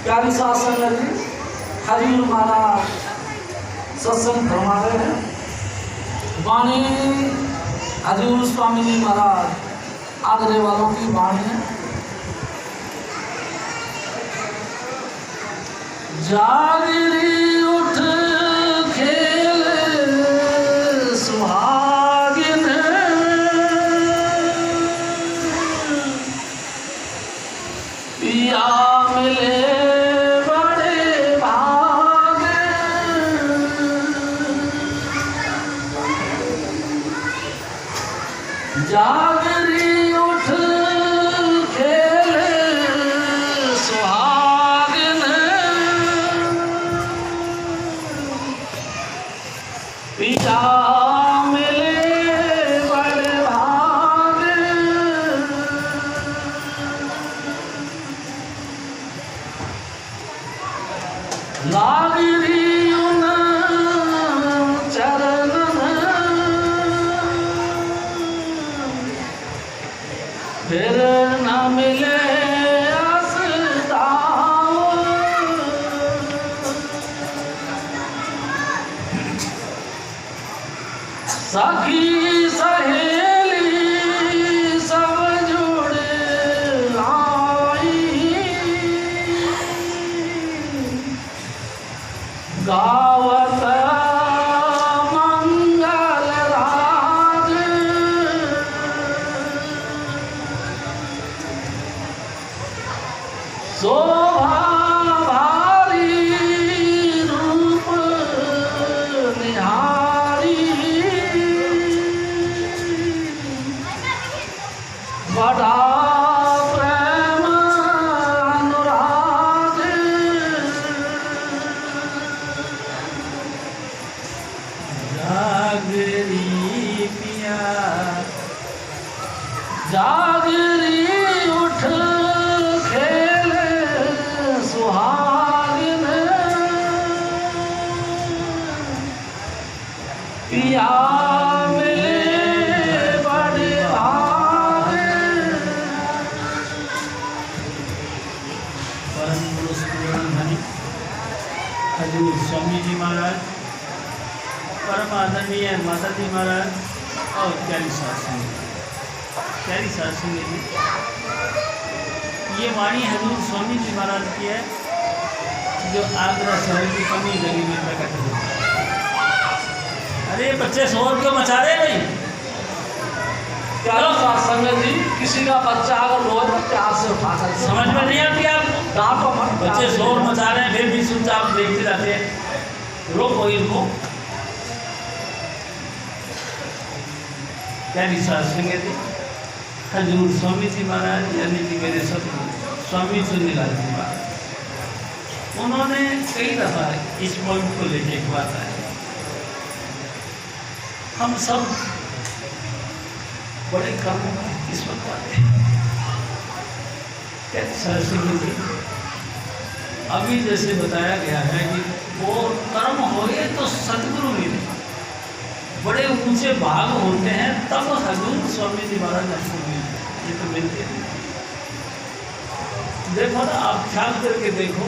प्यारी शासन जी हजूर महाराज सत्संग फरमा रहे हैं। वाणी हजूर स्वामी जी महाराज आगरे वालों की वाणी है। जागरी उठ खेल सुहागिन, पिया मिले बड़े भाग, जागरी उठ खेल सुहागिन, पिया मिले बड़े भाग, लागरी उन चरणन, फिर न मिले असदाओ, सखी सहेली सब जुड़ आई, गावत मंगल राग, शोभा भारी रूप निहारी, बड़ा प्रेम अनुराग, जागरी पिया जागरी उठ खेल सुहागिन, पिया मिले बड़े भाग। परम पुरुष धनी हजूर स्वामी जी महाराज, परम आदरणीय माता जी महाराज और प्यारी शासन जी, ये वाणी हजूर स्वामी जी महाराज की है जो आगरा शहर की कमी गली में प्रकट हुई। अरे बच्चे शोर क्यों मचा रहे भाई? प्यारी शासन जी किसी का बच्चा अगर रोए तो प्यार से उठा कर समझ में नहीं आती आपको? डांटो मत। बच्चे शोर मचा रहे हैं फिर भी चुपचाप देखते रहते हैं। रोको इनको। प्यारी शासन जी हजूर स्वामी जी महाराज यानी कि मेरे सतगुरु स्वामी चुन्नीलाल जी महाराज, उन्होंने कई दफा इस पॉइंट को लेके एक बात है। हम सब बड़े कर्म किस्मत वाले हैं। सरसिंह जी अभी जैसे बताया गया है कि वो कर्म हो गए तो सतगुरु मिले, बड़े ऊंचे भाग होते हैं तब हजूर स्वामी जी महाराज हमको मिलते हैं। ये तो मिलते हैं। देखो ना, आप ख्याल करके देखो,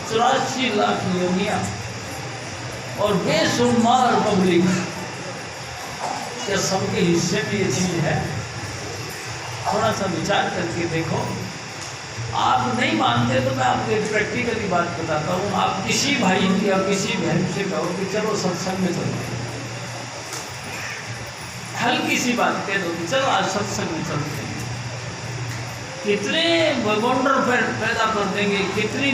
84 लाख योनियां और बेशुमार पब्लिक, क्या सबके हिस्से में ये चीज है? थोड़ा सा विचार करके देखो। आप नहीं मानते तो मैं आपको एक प्रैक्टिकली बात बताता हूँ। आप किसी भाई या किसी बहन से कहो कि चलो सत्संग में चलो, हल्की सी बात कह दो कि चलो आज सत्संग में चलते हैं, कितने बगोंडर पैदा कर देंगे, कितनी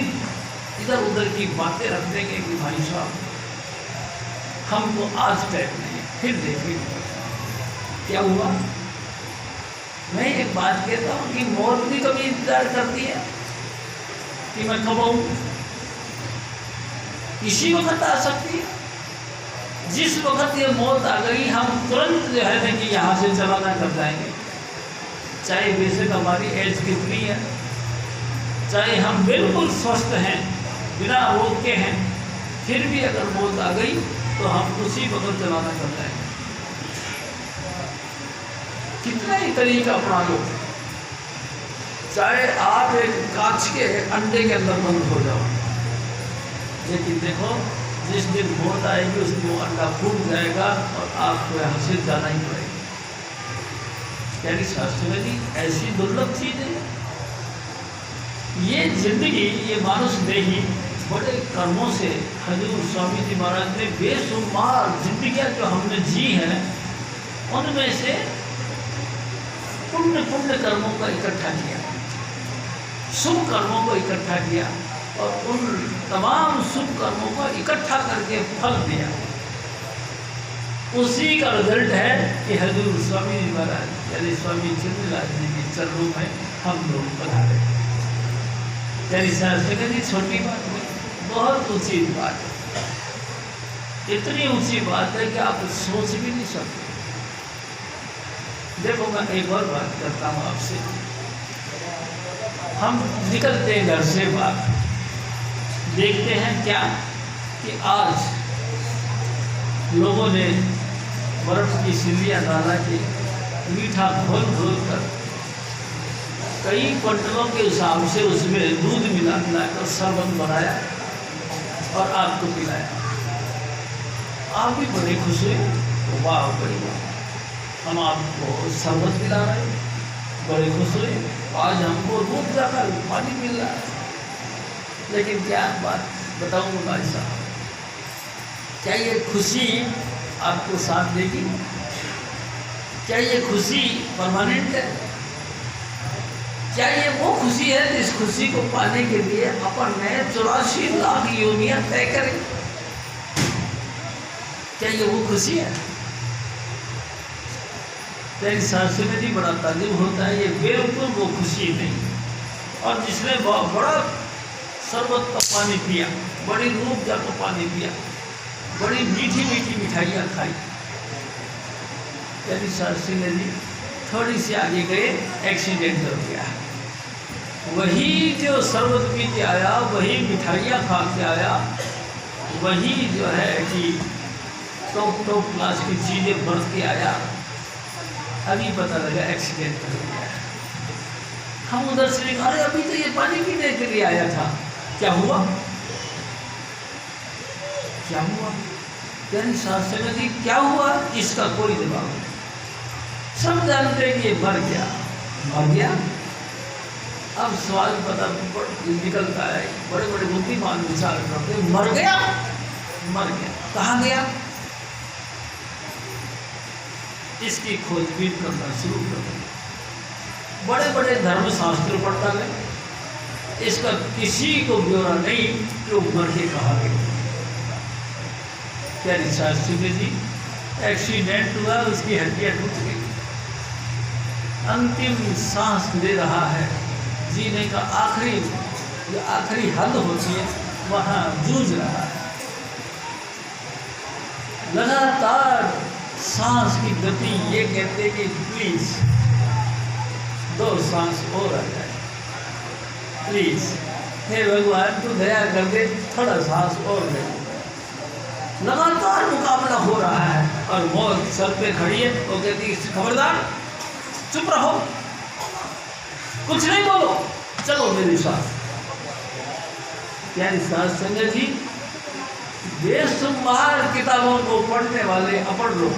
इधर उधर की बातें रख देंगे कि भाई साहब हमको आज टाइम नहीं, फिर देखेंगे क्या हुआ। मैं एक बात कहता हूँ कि मौत भी कभी इंतजार करती है कि मैं कब आऊँ, इसी वक्त आ सकती है। जिस वक्त ये मौत आ गई हम तुरंत जो है ना कि यहाँ से चलाना कर जाएंगे, चाहे बेशक हमारी एज कितनी है, चाहे हम बिल्कुल स्वस्थ हैं, बिना रोग के हैं, फिर भी अगर मौत आ गई तो हम उसी वक्त चलाना कर जाएंगे। कितना ही तरीका अपना लो, चाहे आप एक कांच के अंडे के अंदर बंद हो जाओ, लेकिन देखो जिस दिन मौत आएगी उस दिन वो अंडा फूट जाएगा और आपको यहाँ से जाना ही पड़ेगा। यानी शास्त्र में जी ऐसी दुर्लभ चीज है ये जिंदगी, ये मानुष देही बड़े कर्मों से हजूर स्वामी जी महाराज ने बेशुमार जिंदगियाँ जो हमने जी हैं उनमें से पुण्य पुण्य कर्मों का इकट्ठा किया, शुभ कर्मों को इकट्ठा किया और उन तमाम शुभ कर्मों को इकट्ठा करके फल दिया। उसी का रिजल्ट है कि हजूर स्वामी जी महाराज यानी स्वामी चिन्मयलाल जी के चरणों में हम लोग पधारे। यानी शास्त्र जी छोटी बात नहीं, बहुत ऊंची बात है, इतनी ऊंची बात है कि आप सोच भी नहीं सकते। देखो मैं एक और बात करता हूँ आपसे, हम निकलते हैं घर से बाहर, देखते हैं क्या कि आज लोगों ने बर्फ की सिल्लियाँ डाला के मीठा घोल घोल कर कई क्विंटलों के हिसाब से उसमें दूध मिला कर शरबत बनाया और आपको पिलाया। आप भी बड़े खुश हुए, वाह बड़ी वाह, हम आपको शरबत पिला रहे हैं, बड़े खुश हुए, आज हमको दूध जाकर पानी मिल रहा है। लेकिन क्या बात बताऊँ भाई साहब, क्या ये खुशी आपको साथ देगी? क्या ये खुशी परमानेंट है? क्या ये वो खुशी है जिस खुशी को पाने के लिए अपन ने 84 लाख योनियां तय करें? क्या ये वो खुशी है? तेरी शास्त्र में भी बड़ा ताजुब होता है, ये बिल्कुल वो खुशी नहीं। और जिसने बड़ा शरबत का पानी पिया, बड़ी रूप का पानी पिया, बड़ी मीठी मीठी मिठाइयाँ खाई, तेरी शास्त्री ने जी थोड़ी सी आगे गए, एक्सीडेंट हो गया। वही जो शरबत पी के आया, वही मिठाइयाँ खा के आया, वही जो है कि टॉप क्लास की चीज़ें बरत के आया, अभी पता लगा एक्सीडेंट हो गया। हम उधर से अरे अभी तो ये पानी पीने के लिए आया था, क्या हुआ? क्या हुआ? यानी शास्त्र में जी क्या हुआ इसका कोई जवाब नहीं। सब जानते हैं कि ये मर गया, मर गया। अब सवाल पता निकलता है, बड़े बड़े बुद्धिमान विचार करते, मर गया, मर गया, कहाँ गया? इसकी खोजबीन करना शुरू कर दिया। बड़े बड़े धर्मशास्त्र पढ़ता है, इसका किसी को ब्यौरा नहीं कि वो मर के कहा गया। क्या शास्त्री में जी एक्सीडेंट हुआ, उसकी हड्डियाँ टूट गई, अंतिम सांस ले रहा है, जीने का आखिरी जो आखिरी हद होती है वहाँ जूझ रहा है। लगातार सांस की गति ये कहते कि प्लीज 2 सांस और आ जाए, प्लीज हे भगवान तू दया कर दे, थोड़ा सांस और ले। लगातार मुकाबला हो रहा है और मौत सर पे खड़ी है, वो कहती खबरदार चुप रहो, कुछ नहीं बोलो, चलो मेरे साथ। यानी साथ संगत जी बेशुमार किताबों को पढ़ने वाले अपढ़ लोग,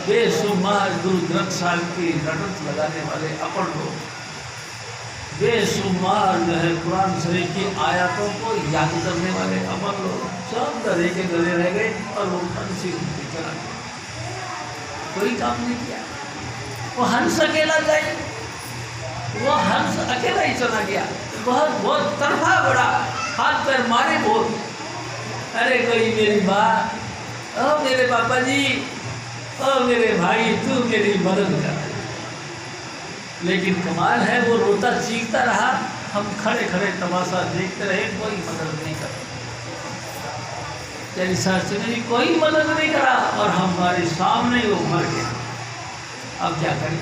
बेशुमार गुरु ग्रंथ साहिब की रटत लगाने वाले अपढ़ लोग, बेशुमार जो है कुरान शरीफ की आयतों को याद करने वाले अपढ़ लोग, सब डरे के डरे रह गए और वो हंस ही चला गया, कोई काम नहीं किया। वो हंस अकेला गए, वो हंस अकेला ही चला गया, बहुत तरफा बड़ा, हाथ पैर मारे बहुत, अरे कोई मेरी माँ, ओ मेरे पापा जी, ओ मेरे भाई तू मेरी मदद कर। लेकिन कमाल है वो रोता चीखता रहा, हम खड़े खड़े तमाशा देखते रहे, कोई मदद नहीं करा। तेरी शास्त्री ने कोई मदद नहीं करा और हमारे सामने वो मर गया। अब क्या करें?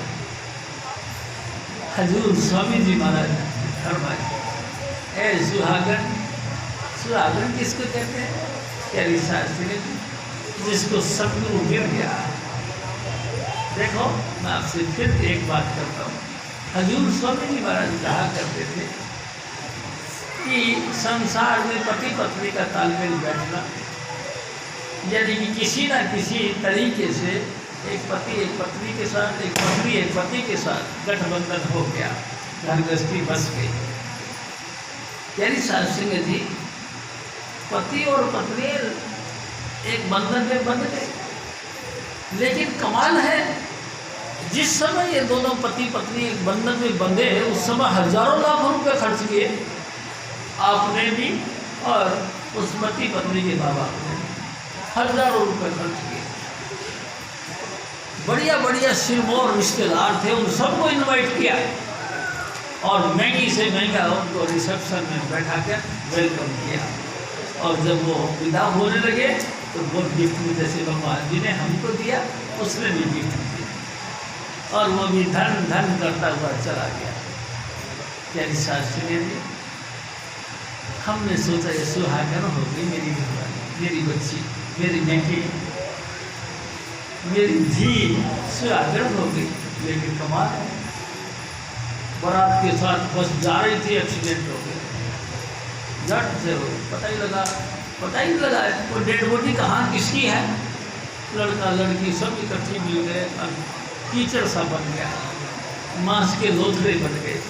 हजूर स्वामी जी महाराज फरमाए, ए सुहागन, सुहागन किसको कहते हैं? तेरी शास्त्री ने जिसको सतगुरु गिर गया। देखो मैं आपसे फिर एक बात करता हूँ, हजूर स्वामी जी महाराज कहा करते थे कि संसार में पति पत्नी का तालमेल बैठना, यानी कि किसी न किसी तरीके से एक पति एक पत्नी के साथ, एक पत्नी एक पति के साथ गठबंधन हो गया, घर गृहस्थी बस गई। यानी साध सिंह जी, पति और पत्नी एक बंधन में बंध गए। लेकिन कमाल है, जिस समय ये दोनों पति पत्नी एक बंधन में बंधे, उस समय हजारों लाखों रुपए खर्च किए, आपने भी और उस पति पत्नी के बाबा ने हजारों रुपए खर्च किए। बढ़िया बढ़िया सिरमौर रिश्तेदार थे, उन सबको इनवाइट किया और महंगी से महंगा उनको रिसेप्शन में बैठा कर वेलकम किया। और जब वो विदा होने लगे तो वो गिफ्ट में, जैसे भगवान जी ने हमको दिया, उसने भी गिफ्ट दिया और वो भी धन धन करता हुआ चला गया। प्यारी शास्त्री जी, हमने सोचा ये सुहागन हो गई मेरी घरवाली, मेरी बच्ची, मेरी बेटी, मेरी धी सुहागन हो गई। लेकिन कमाल है, बारात के साथ बस जा रही थी, एक्सीडेंट हो गया, झट से हो, पता ही नहीं लगा वो डेड बॉडी कहाँ किसकी है। लड़का लड़की सब इकट्ठी मिल गए, कीचड़ सा बन गया, मांस के लोथड़े बन गए।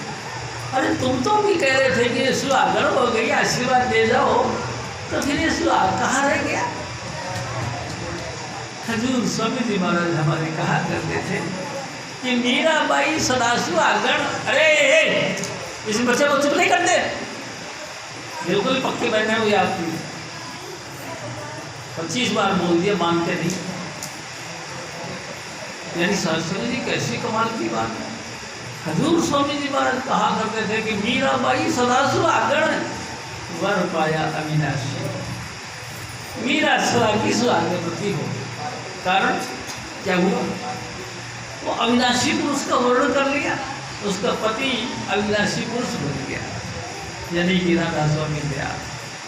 अरे तुम तो भी कह रहे थे कि सुहागन हो गई, आशीर्वाद दे जाओ, तो फिर ये सुहाग कहाँ रह गया। हजूर स्वामी जी महाराज हमारे कहा करते थे कि मीराबाई सदा सुहागन। अरे इस बच्चे को चुप नहीं करते, बिल्कुल पक्के बैठे हुए आपकी 25 बार बोल दिया, मानते नहीं। यानी शास्त्री जी कैसी कमाल की बात है। हजूर स्वामी जी महाराज कहा करते थे कि मीराबाई सदा सुहागन, वर पाया अविनाशी। मीरा सदा की सुहागवती हो, कारण क्या हुआ, वो अविनाशी पुरुष का वर्णन कर लिया, उसका पति अविनाशी पुरुष बन गया, यानी कि राधा स्वामी दया,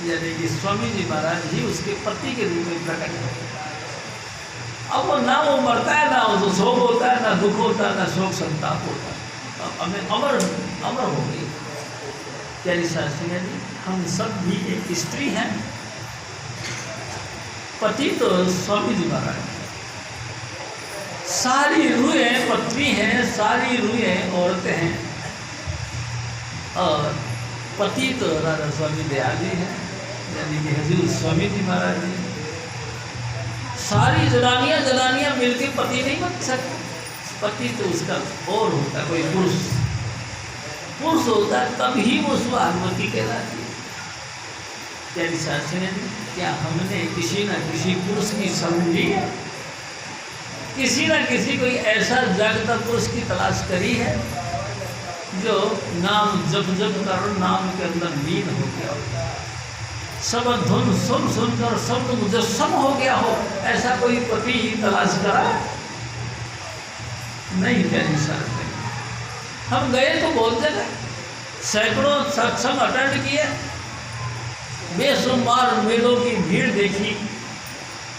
यानी कि स्वामी जी महाराज ही उसके पति के रूप में प्रकट हो गए। अब वो ना वो मरता है, ना वो शोक होता है, ना दुख होता है, ना शोक संताप होता है, हमें अमर अमर हो गई। प्यारी शास्त्री जी, हम सब भी एक स्त्री हैं, पति तो स्वामी जी महाराज, सारी रूहें पत्नी हैं, सारी रूहें औरतें हैं, और पति तो राधा स्वामी दयाली है, यानी कि हजूर स्वामी जी महाराज जी। सारी जनानियाँ मिलकर पति नहीं बन सकती, पति तो उसका और होता है, कोई पुरुष होता है, तब ही वो सुहागवती कहलाती है। प्यारी शास्त्री जी, क्या हमने किसी न किसी पुरुष की समझी, किसी न किसी कोई ऐसा जागता पुरुष की तलाश करी है जो नाम जप कर नाम के अंदर लीन हो गया हो, शब्द धुन सुनकर शब्द मुजस्सम हो गया हो, ऐसा कोई पति तलाश करा नहीं। प्यारी शास्त्री, हम गए तो बहुत जगह, सैकड़ों सत्संग अटेंड किए, बेशुमार मेलों की भीड़ देखी,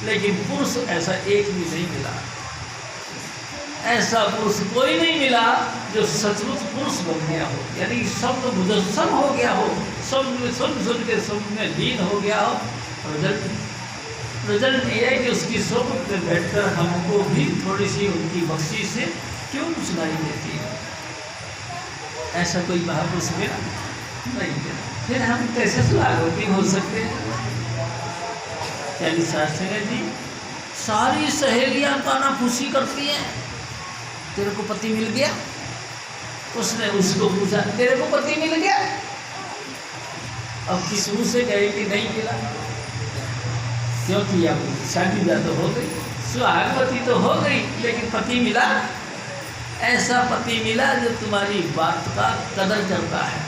लेकिन पुरुष ऐसा एक भी नहीं मिला। ऐसा पुरुष कोई नहीं मिला जो सचमुच पुरुष बन गया हो, यानी शब्द मुजस्सम हो गया हो, शब्द सुन के शब्द में लीन हो गया हो। रिजल्ट ये है कि उसकी सोबत में बैठकर हमको भी थोड़ी सी उनकी बख्शी से क्यों सुनाई देती है। ऐसा कोई महापुरुष मिला नहीं मिला, फिर हम कैसे सुहागवती हो सकते हैं। यानी शास्त्री जी, सारी सहेलियां कानाफूसी करती हैं, तेरे को पति मिल गया, उसने उसको पूछा तेरे को पति मिल गया, अब किस मुँह से कहे कि नहीं मिला, क्योंकि अब शादी तो हो गई, सुहागवती तो हो गई, लेकिन पति मिला, ऐसा पति मिला जो तुम्हारी बात का कदर करता है।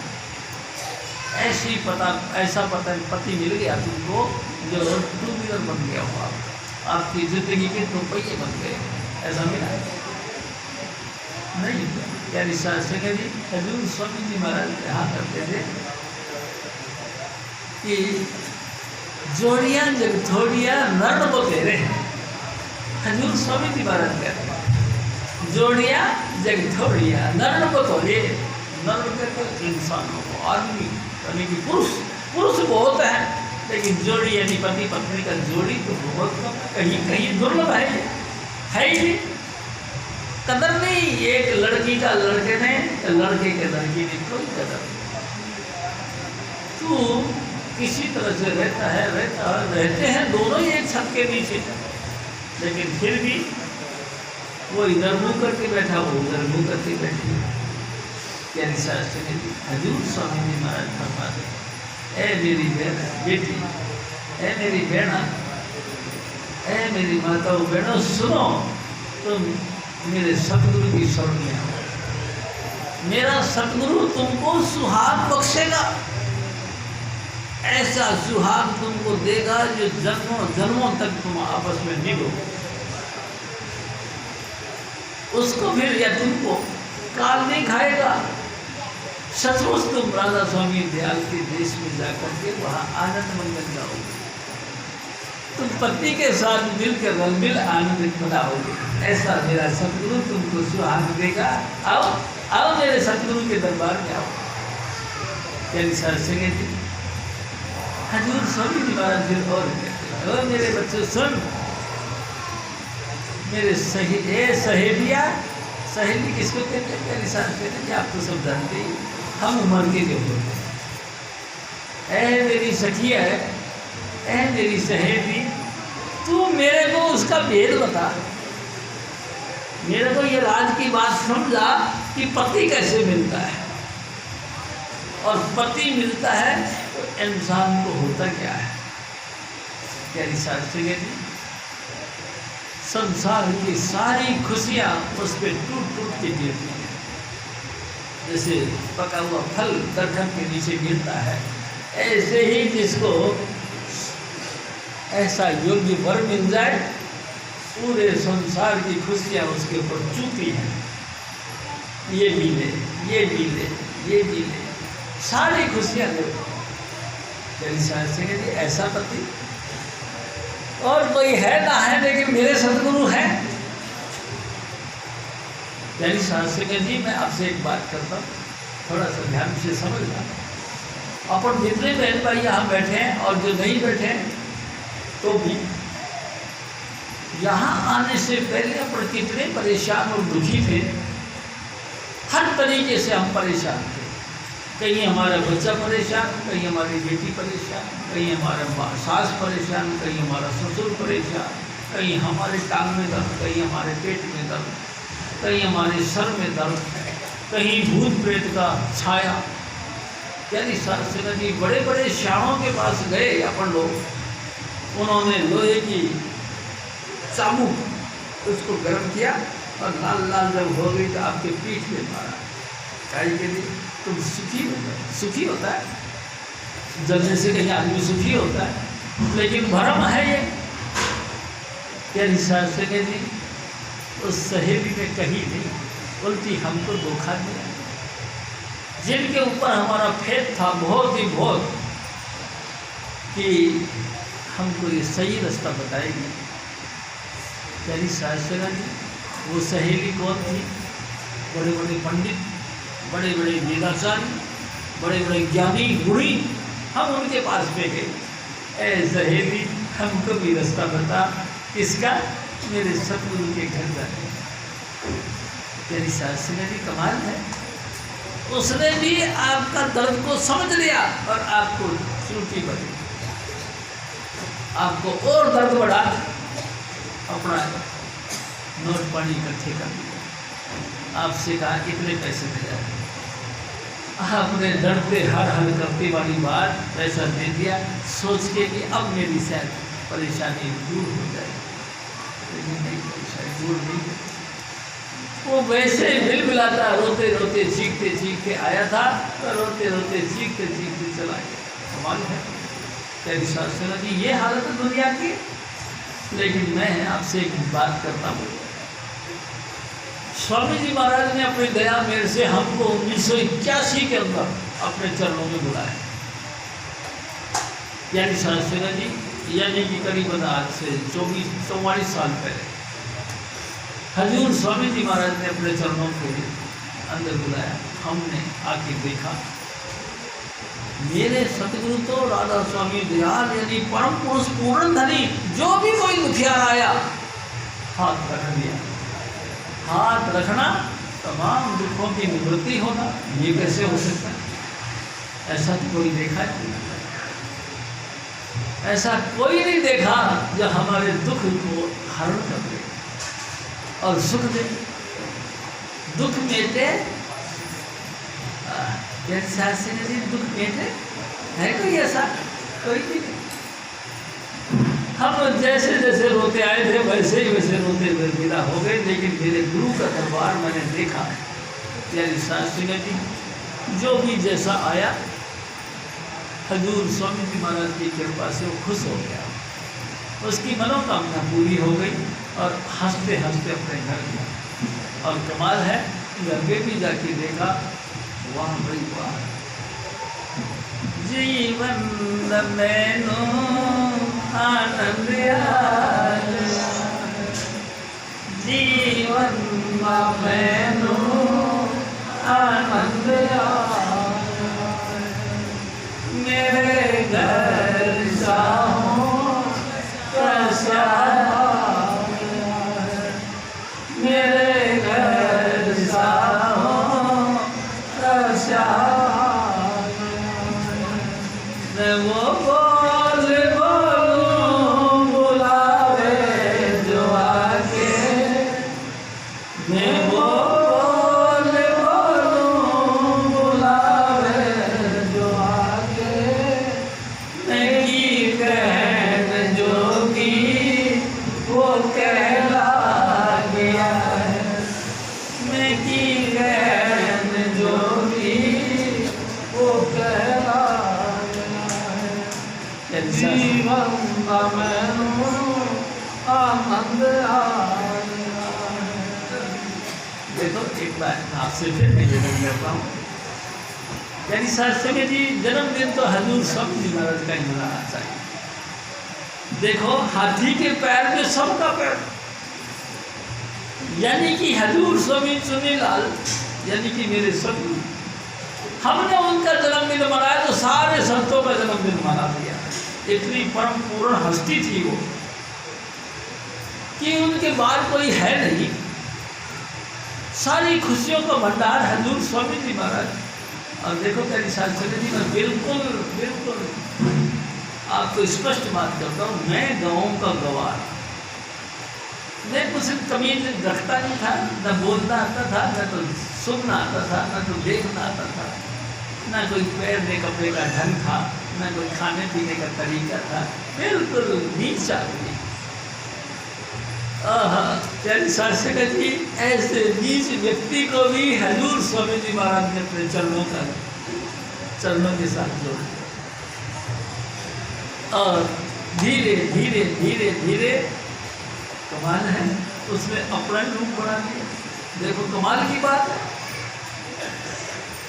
ऐसा पति मिल गया तुमको जो टू व्हीलर बन गया हो, आपकी जिंदगी के 2 पहिए बन गए, ऐसा मिला नहीं। यानी शास्त्री जी, हजूर स्वामी जी महाराज कहा करते थे कि जोड़ियाँ जग थोड़ियाँ नर्न बतेरे हैं। हजूर स्वामी जी महाराज कहते हैं जोड़ियाँ जग थोड़िया नर को थोड़े नर करके इंसानों को आदमी यानी कि पुरुष बहुत है, लेकिन जोड़ी यानी पति पत्नी का जोड़ी तो बहुत कम है, कहीं कहीं दुर्लभ है ही नहीं। कदर नहीं, एक लड़की का लड़के ने, लड़के के लड़की ने कोई कदर नहीं। तू किसी तरह से रहते हैं दोनों ही एक छत के नीचे, लेकिन फिर भी वो इधर मुंह करके बैठा, वो उधर मुंह करके बैठी। यानी शास्त्र में हजूर स्वामी जी महाराज फरमाते, ऐ मेरी बेटी, ऐ मेरी बहना, ऐ मेरी माताओं बहनों, सुनो, तुम मेरे सतगुरु की शरण में आओ। मेरा सतगुरु तुमको सुहाग बख्शेगा, ऐसा सुहाग तुमको देगा जो जन्मों जन्मों तक तुम आपस में निभो। उसको फिर या तुमको काल नहीं खाएगा। सचमुच तुम राधा स्वामी दयाल के देश में जाकर के वहाँ आनंद मंगल जाओगे, तुम पत्नी के साथ मिलकर रंगमिल आनंदित बनाओगे। ऐसा मेरा सतगुरु तुमको सुहाग देगा। आओ आओ मेरे सतगुरु के दरबार में आओ। यानी सरसंगे जी हजूर स्वामी जी महाराज फिर और कहते, ओ मेरे बच्चों सुन, मेरे सहेलिया, सहेली किसको कहते हैं? यानी सरसंगे जी आप तो सब जानते ही, हम उम्र के जो होते हैं। ऐ मेरी सखिया है, ऐ मेरी सहेली, तू मेरे को उसका भेद बता, मेरे को ये राज की बात समझा कि पति कैसे मिलता है, और पति मिलता है तो इंसान को होता क्या है। यानी शास्त्री जी संसार की सारी खुशियाँ उस पर टूट टूट के गिरती हैं, जैसे पका हुआ फल दरखत के नीचे गिरता है, ऐसे ही जिसको ऐसा योग्य वर मिल जाए, पूरे संसार की खुशियाँ उसके ऊपर चूती हैं। ये भी ले, ये भी ले, ये भी ले, सारी खुशियाँ ले। शास्त्री जी ऐसा पति और कोई है ना है, लेकिन मेरे सतगुरु हैं। यानी शास्त्री जी मैं आपसे एक बात करता हूँ, थोड़ा सा ध्यान से समझना। अपन जितने बहन भाई यहाँ बैठे हैं और जो नहीं बैठे हैं, तो भी यहाँ आने से पहले अपन कितने परेशान और दुखी थे। हर तरीके से हम परेशान थे। कहीं हमारा बच्चा परेशान, कहीं हमारी बेटी परेशान, कहीं हमारा सास परेशान, कहीं हमारा ससुर परेशान, कहीं हमारे टांग में दर्द, कहीं हमारे पेट में दर्द, कहीं हमारे सर में दर्द, कहीं भूत प्रेत का छाया। यानी सरस्वती जी बड़े बड़े श्यामों के पास गए अपन लोग, उन्होंने लोहे की चाबुक उसको गर्म किया और लाल लाल जब हो गई तो आपके पीठ में मारा। काहे के लिए? तुम सुखी हो गए। सुखी होता है जलने से, कहीं आदमी सुखी होता है, लेकिन भ्रम है ये। यानी सरस्वती जी उस सहेली ने कही नहीं, उल्टी हमको धोखा दिया। जिनके ऊपर हमारा फेथ था बहुत ही बहुत कि हमको ये सही रास्ता बताएगी। यानी शास्त्रा जी वो सहेली कौन थी? बड़े बड़े पंडित, बड़े बड़े वेदाचारी, बड़े बड़े ज्ञानी गुणी, हम उनके पास में गए, ऐ सहेली हमको भी रास्ता बता। किसका? मेरे सतगुरु के घर जाने। तेरी शास्त्री जी कमाल है, उसने भी आपका दर्द को समझ लिया और आपको चूटी बनी, आपको और दर्द बढ़ा, अपना नोट पानी इकट्ठे कर दिया। आपसे कहा इतने पैसे दे जाए। आपने डरते हर हल करते वाली बात पैसा दे दिया, सोच के कि अब मेरी शायद परेशानी दूर हो जाए, लेकिन नहीं, परेशानी दूर नहीं हो। वो वैसे बिलबिलाता, रोते रोते चीखते चीखते आया था, तो रोते रोते चीखते चीखते चला गया। कमाल है। तेरी शास्त्रा जी ये हालत है दुनिया की। लेकिन मैं आपसे एक बात करता हूँ, स्वामी जी महाराज ने अपनी दया मेरे से हमको 1981 के अंदर अपने चरणों में बुलाया। यानी शास्त्रा जी, यानी कि करीबन आज से 44 साल पहले हजूर स्वामी जी महाराज ने अपने चरणों के अंदर बुलाया। हमने आके देखा, मेरे सतगुरु तो राधा स्वामी दयाल यानी परम पुरुष पूर्ण धनी, जो भी कोई दुखियार आया हाथ रख दिया। हाथ रखना तमाम दुखों की निवृत्ति होना, ये कैसे हो सकता है? ऐसा तो कोई देखा है? ऐसा कोई नहीं देखा जो हमारे दुख को हरण कर दे और सुख दे, दुख मेटे। दुख मेटे है कोई ऐसा? कोई भी नहीं। हम जैसे जैसे रोते आए थे वैसे ही वैसे रोते हुए विदा हो गए। लेकिन मेरे गुरु का दरबार मैंने देखा, यानी शास्त्री जी जो भी जैसा आया, हजूर स्वामी जी महाराज की कृपा से वो खुश हो गया, उसकी मनोकामना पूरी हो गई और हंसते हंसते अपने घर गया। और कमाल है, घर पे भी जाके देखा, वाह बड़ी वाह, जीवन में आनंद आया, जीवन में आनंद आया, मेरे घर जाऊं कैसा, मेरे घर जाऊं कैसा, मैं वो बोल बोलूं बुलावे जो आके, मैं वो बोल बोलूं बुलावे जो आके, मैं की कहन जोगी वो कहला गया है, मैं की कहन जोगी वो कहला जीवन में आनंद आया। देखो एक बार आपसे फिर निवेदन करता हूँ, यानी शास्त्री में जी जन्मदिन तो हजूर स्वामी जी महाराज का ही मनाना चाहिए। देखो हाथी के पैर में सबका पैर, यानी कि हजूर स्वामी चुनीलाल यानी कि मेरे सतगुरु, हमने उनका जन्मदिन मनाया तो सारे संतों का जन्मदिन मना दिया। इतनी परम पूर्ण हस्ती थी वो कि उनके बाद कोई है नहीं। सारी खुशियों का भंडार हजूर स्वामी जी महाराज। और देखो मेरी शास्त्री जी, मैं बिल्कुल बिल्कुल आपको स्पष्ट बात करता हूँ, मैं गाँव का गवार, मैं कुछ तमीज रखता नहीं था, न बोलना आता था, न तो सुनना आता था, न तो देखना आता था, न कोई पैरने कपड़े का ढंग था, न कोई खाने पीने का तरीका था, बिल्कुल नीच आदमी। प्यारी शास्त्री जी, ऐसे नीच व्यक्ति को भी हजूर स्वामी जी महाराज ने अपने चरणों के साथ जोड़ दिया और धीरे धीरे धीरे धीरे, कमाल है, उसमें अपना रूप बना दिया। देखो कमाल की बात है,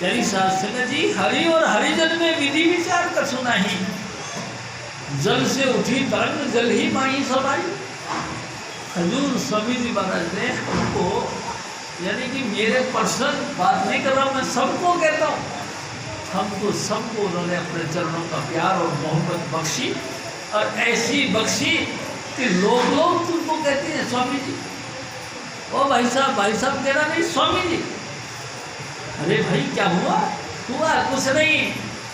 यानी शास्त्री जी, हरि और हरिजन में विधि विचार कर सुना ही, जल से उठी तरंग जल ही माही समाई। हजूर स्वामी जी महाराज ने हमको, यानी कि मेरे पर्सन बात नहीं कर रहा, मैं सबको कहता हूँ, हमको सबको उन्होंने अपने चरणों का प्यार और मोहब्बत बख्शी, और ऐसी बख्शी कि लोग तुमको कहते हैं स्वामी जी। ओ भाई साहब कह रहा नहीं स्वामी जी। अरे भाई क्या हुआ कुछ नहीं।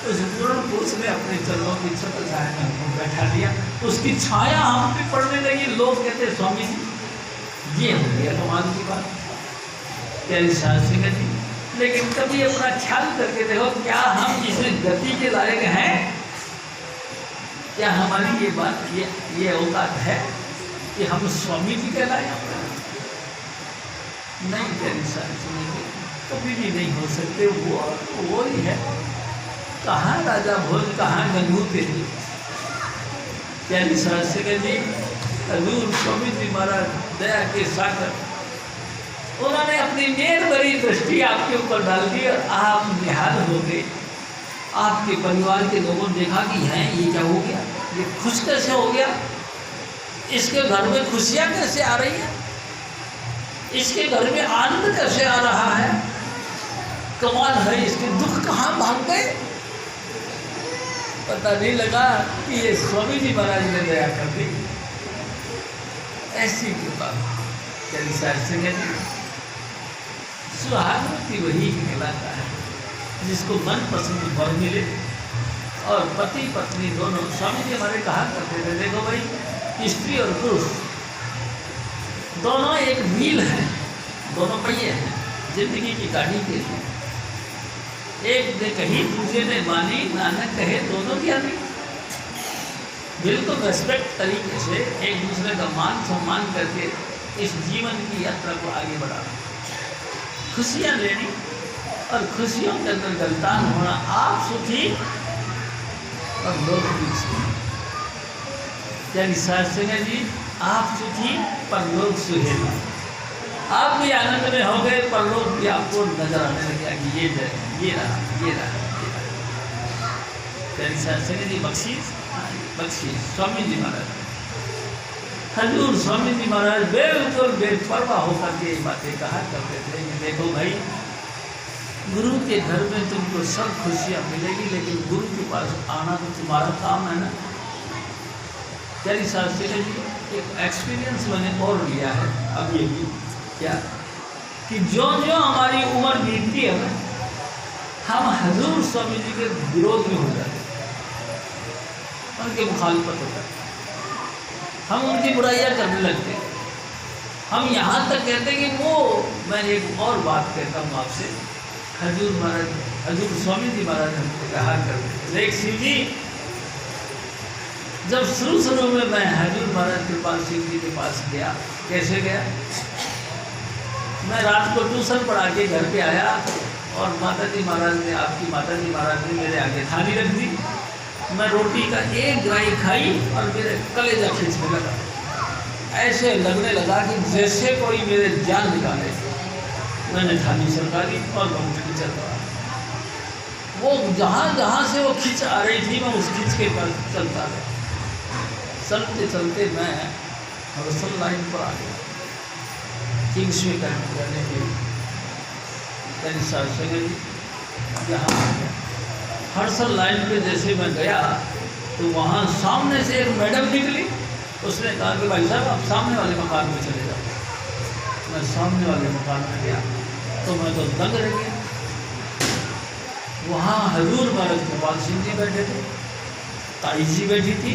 उस पूर्ण पुरुष ने अपने चरणों की छत्र छाया में हमको बैठा दिया, उसकी छाया हम पे पड़ने लगी। लोग कहते स्वामी जी, ये हो गया कमाल की बात। प्यारी शास्त्री जी, लेकिन कभी अपना ख्याल करके देखो, क्या हम इस गति के लायक हैं? क्या हमारी ये बात, ये औकात है कि हम स्वामी जी कहलाए? नहीं प्यारी शास्त्री जी, कभी भी नहीं हो सकते। वो ही है, कहाँ राजा भोज, कहाँ गंगू तेरी। प्यारी शास्त्री जी, हजूर स्वामी जी महाराज दया के सागर, उन्होंने अपनी मेर भरी दृष्टि आपके ऊपर डाल दी और आप निहाल हो गए। आपके परिवार के लोगों ने देखा कि हैं ये क्या हो गया, ये खुश कैसे हो गया, इसके घर में खुशियाँ कैसे आ रही हैं। इसके घर में आनंद कैसे आ रहा है, कमाल है, इसके दुख कहाँ भाग गए। पता नहीं लगा कि ये स्वामी जी महाराज ने दया कर दी। ऐसी कृपा सुहागवती वही कहलाता है जिसको मन पसंद वर मिले और पति पत्नी दोनों। स्वामी जी हमारे कहा करते थे, देखो भाई स्त्री और पुरुष दोनों एक व्हील है, दोनों पहिए हैं जिंदगी की गाड़ी के लिए। एक ने कही दूसरे ने मानी, नानक कहे दोनों की आनी। बिल्कुल रेस्पेक्ट तरीके से एक दूसरे का मान सम्मान करके इस जीवन की यात्रा को आगे बढ़ाना, खुशियाँ लेनी और खुशियों के अंदर गलतान होना। आप सुखी और लोग भी सुखी। यानी शास्त्री जी, आप सुखी पर लोग सुहेला। आप भी आनंद में हो गए पर लोग भी आपको नजर आने लगे कि ये रहा। यानी शास्त्री जी बख्शीश स्वामी जी महाराज, हजूर स्वामी जी महाराज बिल्कुल बेपरवाह होकर के बातें कहा करते थे कि देखो भाई, गुरु के घर में तुमको सब खुशियाँ मिलेगी, लेकिन गुरु के पास आना तो तुम्हारा काम है ना। यानी शास्त्री जी एक एक्सपीरियंस मैंने और लिया है अब ये भी क्या कि जो हमारी उम्र बीतती है ना, हम हजूर स्वामी जी के विरोध में हो जाते हैं, उनके मुखालफत होता है, हम उनकी बुराइयां करने लगते हैं। हम यहाँ तक कहते हैं कि वो, मैं एक और बात कहता हूँ आपसे, हजूर स्वामी जी महाराज हमसे कहा करते थे, देख शिव जी, जब शुरू में मैं हजूर महाराज कृपाल सिंह जी के पास गया, कैसे गया, मैं रात को ट्यूशन पढ़ा के घर पे आया और माता जी महाराज ने, आपकी माता जी महाराज ने मेरे आगे थाली रख दी। मैं रोटी का एक ग्राही खाई और मेरे कलेजा खींचने लगा। ऐसे लगने लगा कि जैसे कोई मेरे जान निकाले। मैंने थाली सरका दी और मैं चल रहा। वो जहाँ से वो खींच आ रही थी, मैं उस खींच के पास चलता रहा। चलते चलते मैं हर्सल लाइन पर आ गया, किंग्सवे कैंप जाने के लिए। यहाँ हर्सल लाइन पे जैसे मैं गया तो वहाँ सामने से एक मैडम निकली। उसने कहा कि भाई साहब आप सामने वाले मकान में चले जाओ। मैं सामने वाले मकान में गया तो मैं तो दंग रह गया। वहाँ हजूर महाराज कृपाल सिंह जी बैठे थे, ताई जी बैठी थी,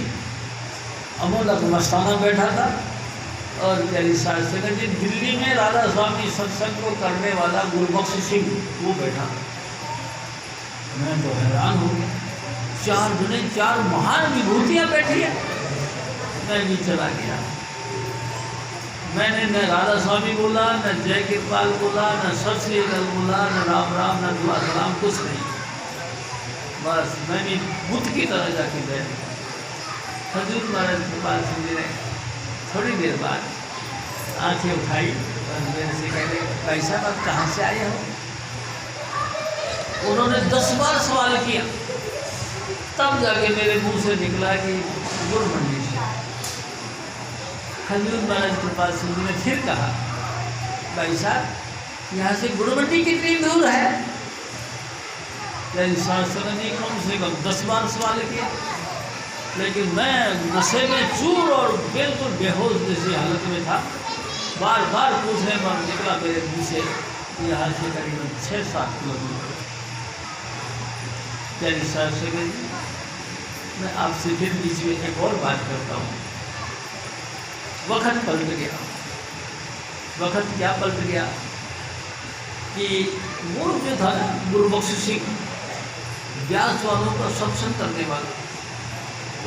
अमोलक मस्ताना बैठा था और प्यारी शास्त्री जी, दिल्ली में राधा स्वामी सत्संग को करने वाला गुरबख्श सिंह वो बैठा। मैं तो हैरान हो गया, चार महान विभूतियाँ बैठी है। मैं भी चला गया। मैंने न राधा स्वामी बोला, न जय कृपाल बोला, न सत श्री अकाल बोला, न राम राम, न दुआ सलाम, कुछ नहीं। बस मैंने बुद्ध की तरह जाके बैठ। हजूर महाराज कृपाल सिंह जी ने थोड़ी देर बाद आंखें उठाई और मेरे से कहने, भाई साहब आप कहाँ से आए हो? उन्होंने 10 बार सवाल किया, तब जाके मेरे मुंह से निकला कि गुड़ मंडी से। हजूर महाराज कृपाल सिंह जी ने फिर कहा, भाई साहब यहाँ से गुड़ मंडी कितनी दूर है? शास्त्री ने कम से कम 10 बार सवाल किया, लेकिन मैं नशे में चूर और बिल्कुल बेहोश जैसी हालत में था। बार बार पूछने पर निकला मेरे मुँह से यहाँ से करीबन 6-7 किलोमीटर। प्यारी शास्त्री जी, मैं आपसे फिर बीच में एक और बात करता हूँ। वक्त पलट गया। वक्त क्या पलट गया कि वो जो था ना गुरबख्श सिंह, व्यास वालों का सत्संग करने वाला,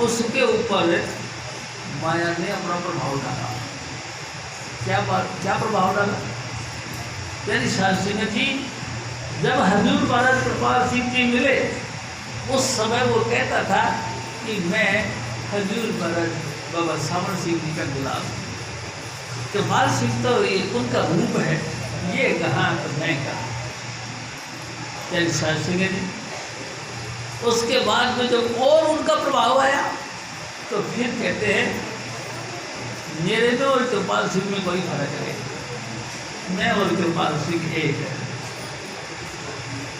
उसके ऊपर माया ने अपना प्रभाव डाला। क्या प्रभाव डाला? यानी शास्त्री जी जब हजूर महाराज कृपाल सिंह जी मिले, उस समय वो कहता था कि मैं हजूर महाराज बाबा सावर सिंह जी का गुलाम। कृपाल सिंह तो ये उनका रूप है, ये कहाँ तो मैं कहाँ। यानी शास्त्री जी उसके बाद में जब और उनका प्रभाव आया तो फिर कहते हैं मेरे में और कृपाल सिंह में कोई फर्क नहीं। मैं और कृपाल सिंह एक है।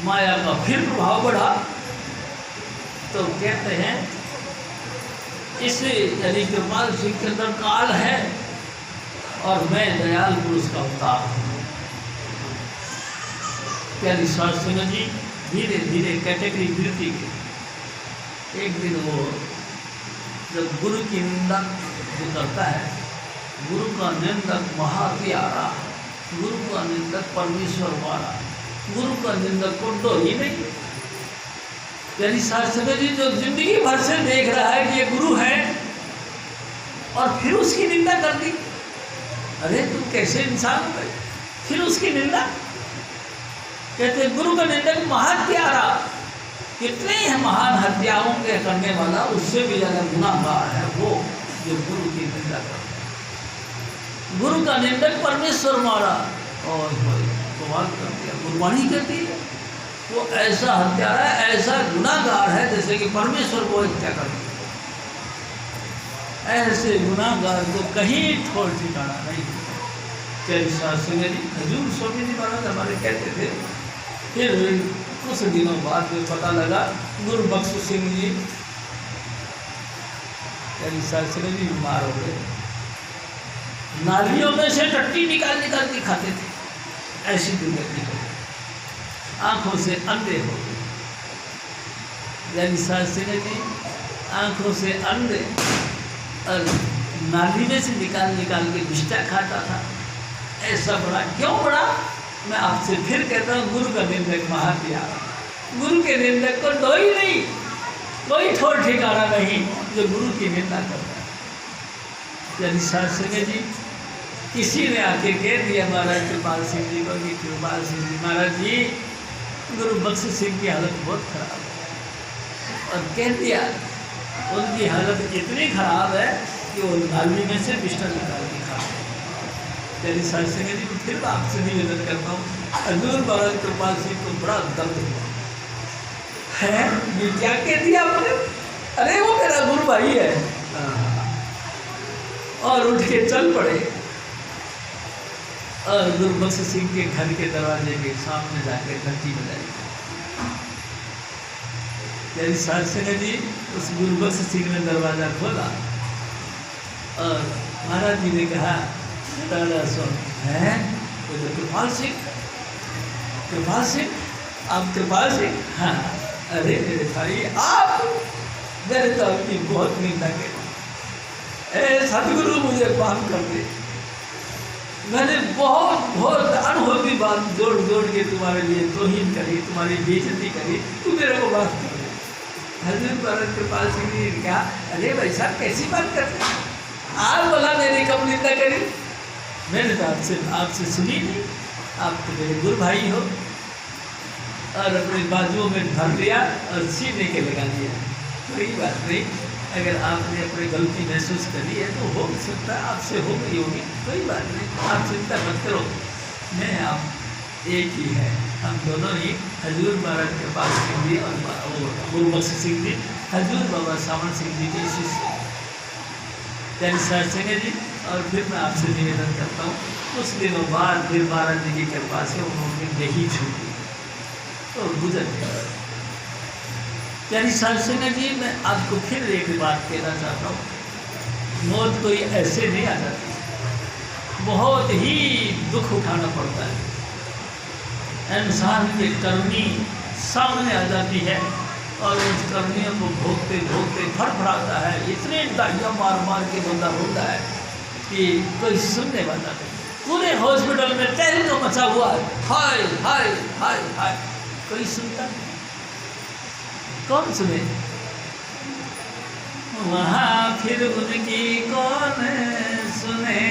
माया का फिर प्रभाव बढ़ा तो कहते हैं इसे यानी कृपाल सिंह के अंदर काल है और मैं दयाल पुरुष का अवतार हूँ। प्यारी शास्त्री जी धीरे धीरे कैटेगरी गिरती गई। एक दिन वो जब गुरु की निंदा जो करता है, गुरु का निंदक महाप्यारा, गुरु का निंदक परमेश्वर वाला, गुरु का निंदक को तो ही नहीं। यानी शास्त्री जी जो जिंदगी भर से देख रहा है कि ये गुरु है और फिर उसकी निंदा कर दी। अरे तुम कैसे इंसान हो गए, फिर उसकी निंदा। कहते गुरु का निंदक महाप्यारा, कितने हैं महान हत्याओं के करने वाला, उससे भी ज्यादा गुनाहगार है वो जो गुरु की निंदा करता। गुरु का निंदक परमेश्वर मारा और कमाल कर दिया, गुरबाणी करती है। वो ऐसा हत्यारा है, ऐसा गुनाहगार है जैसे कि परमेश्वर को हत्या कर दिया। ऐसे गुनाहगार को कहीं ठोर ठिकाना नहीं। शास्त्री जी हजूर स्वामी जी महाराज हमारे कहते थे। फिर कुछ दिनों बाद में पता लगा गुरु बख्श सिंह जी शास्त्री जी बीमार हो गए। नालियों में से टट्टी निकाल निकाल के खाते थे, ऐसी दुर्गति हो गई, आंखों से अंधे हो गए। शास्त्री जी आंखों से अंधे और नाली में से निकाल निकाल के बिस्टा खाता था। ऐसा बड़ा क्यों बड़ा? मैं आपसे फिर कहता हूँ, गुरु का निंदक महाप्यारा, गुरु के निंदक को दो ही नहीं, कोई ठोर ठिकाना नहीं जो गुरु की निंदा करता है। शास्त्री जी किसी ने आके कह दिया महाराज कृपाल सिंह जी को कि कृपाल सिंह जी महाराज जी गुरु बख्श सिंह की हालत बहुत खराब है, और कह दिया उनकी हालत इतनी खराब है कि वो नाली में से बिस्तर निकाल के खाते। शास्त्री जी फिर आपसे निवेदन करता हूँ, हजूर महाराज कृपाल सिंह को बड़ा दर्द हुआ है। ये क्या कह दिया आपने? अरे वो मेरा गुरु भाई है। और उठ के चल पड़े और गुरु बख्श सिंह के घर के दरवाजे के सामने जाकर घंटी बजाई। शास्त्री जी उस गुरु बख्श सिंह ने दरवाजा खोला और महाराज जी ने कहा दादा सुन है वो तो कृपाल सिंह, कृपाल सिंह, आप कृपाल सिंह? हाँ। अरे मेरे भाई आप, मैंने तो आपकी बहुत निंदा की, सतगुरु मुझे माफ कर दे, मैंने बहुत बहुत अनहोनी बात जोड़ जोड़ के तुम्हारे लिए तौहीन करी, तुम्हारी बेइज्जती करी, तू मेरे को माफ कर दे। हजूर महाराज कृपाल सिंह जी ने कहा अरे भाई साहब कैसी बात करते हैं आप, बोला मैंने कब निंदा करी, मैंने तो आपसे सुनी नहीं, आप तो मेरे गुरु भाई हो। और अपने बाजुओं में धर लिया और सीने के लगा दिया। कोई बात नहीं, अगर आपने अपनी गलती महसूस करी है तो हो सकता है आपसे हो गई होगी, कोई बात नहीं, आप चिंता मत करो, मैं आप एक ही है, हम दोनों ही हजूर महाराज कृपाल सिंह जी और गुरु बख्श सिंह जी हजूर बाबा सावन सिंह जी के शिष्य शास्त्री जी। और फिर मैं आपसे निवेदन करता हूँ, कुछ दिनों बाद फिर महाराज जी की कृपा से उन्होंने नहीं छूटी तो गुजर गया। शास्त्री जी मैं आपको फिर एक बात कहना चाहता हूँ, मौत कोई ऐसे नहीं आ जाती, बहुत ही दुख उठाना पड़ता है। इंसान की करनी सामने आ जाती है और उस करनियों को भोगते भोगते फड़फड़ाता है, इतने दाढ़ियाँ मार मार के बंदा होता है कि कोई सुनने वाला नहीं। पूरे हॉस्पिटल में तहलका मचा हुआ है, हाय हाय हाय हाय, कोई सुनता नहीं, कौन सुने? वहाँ फिर उनकी कौन सुने,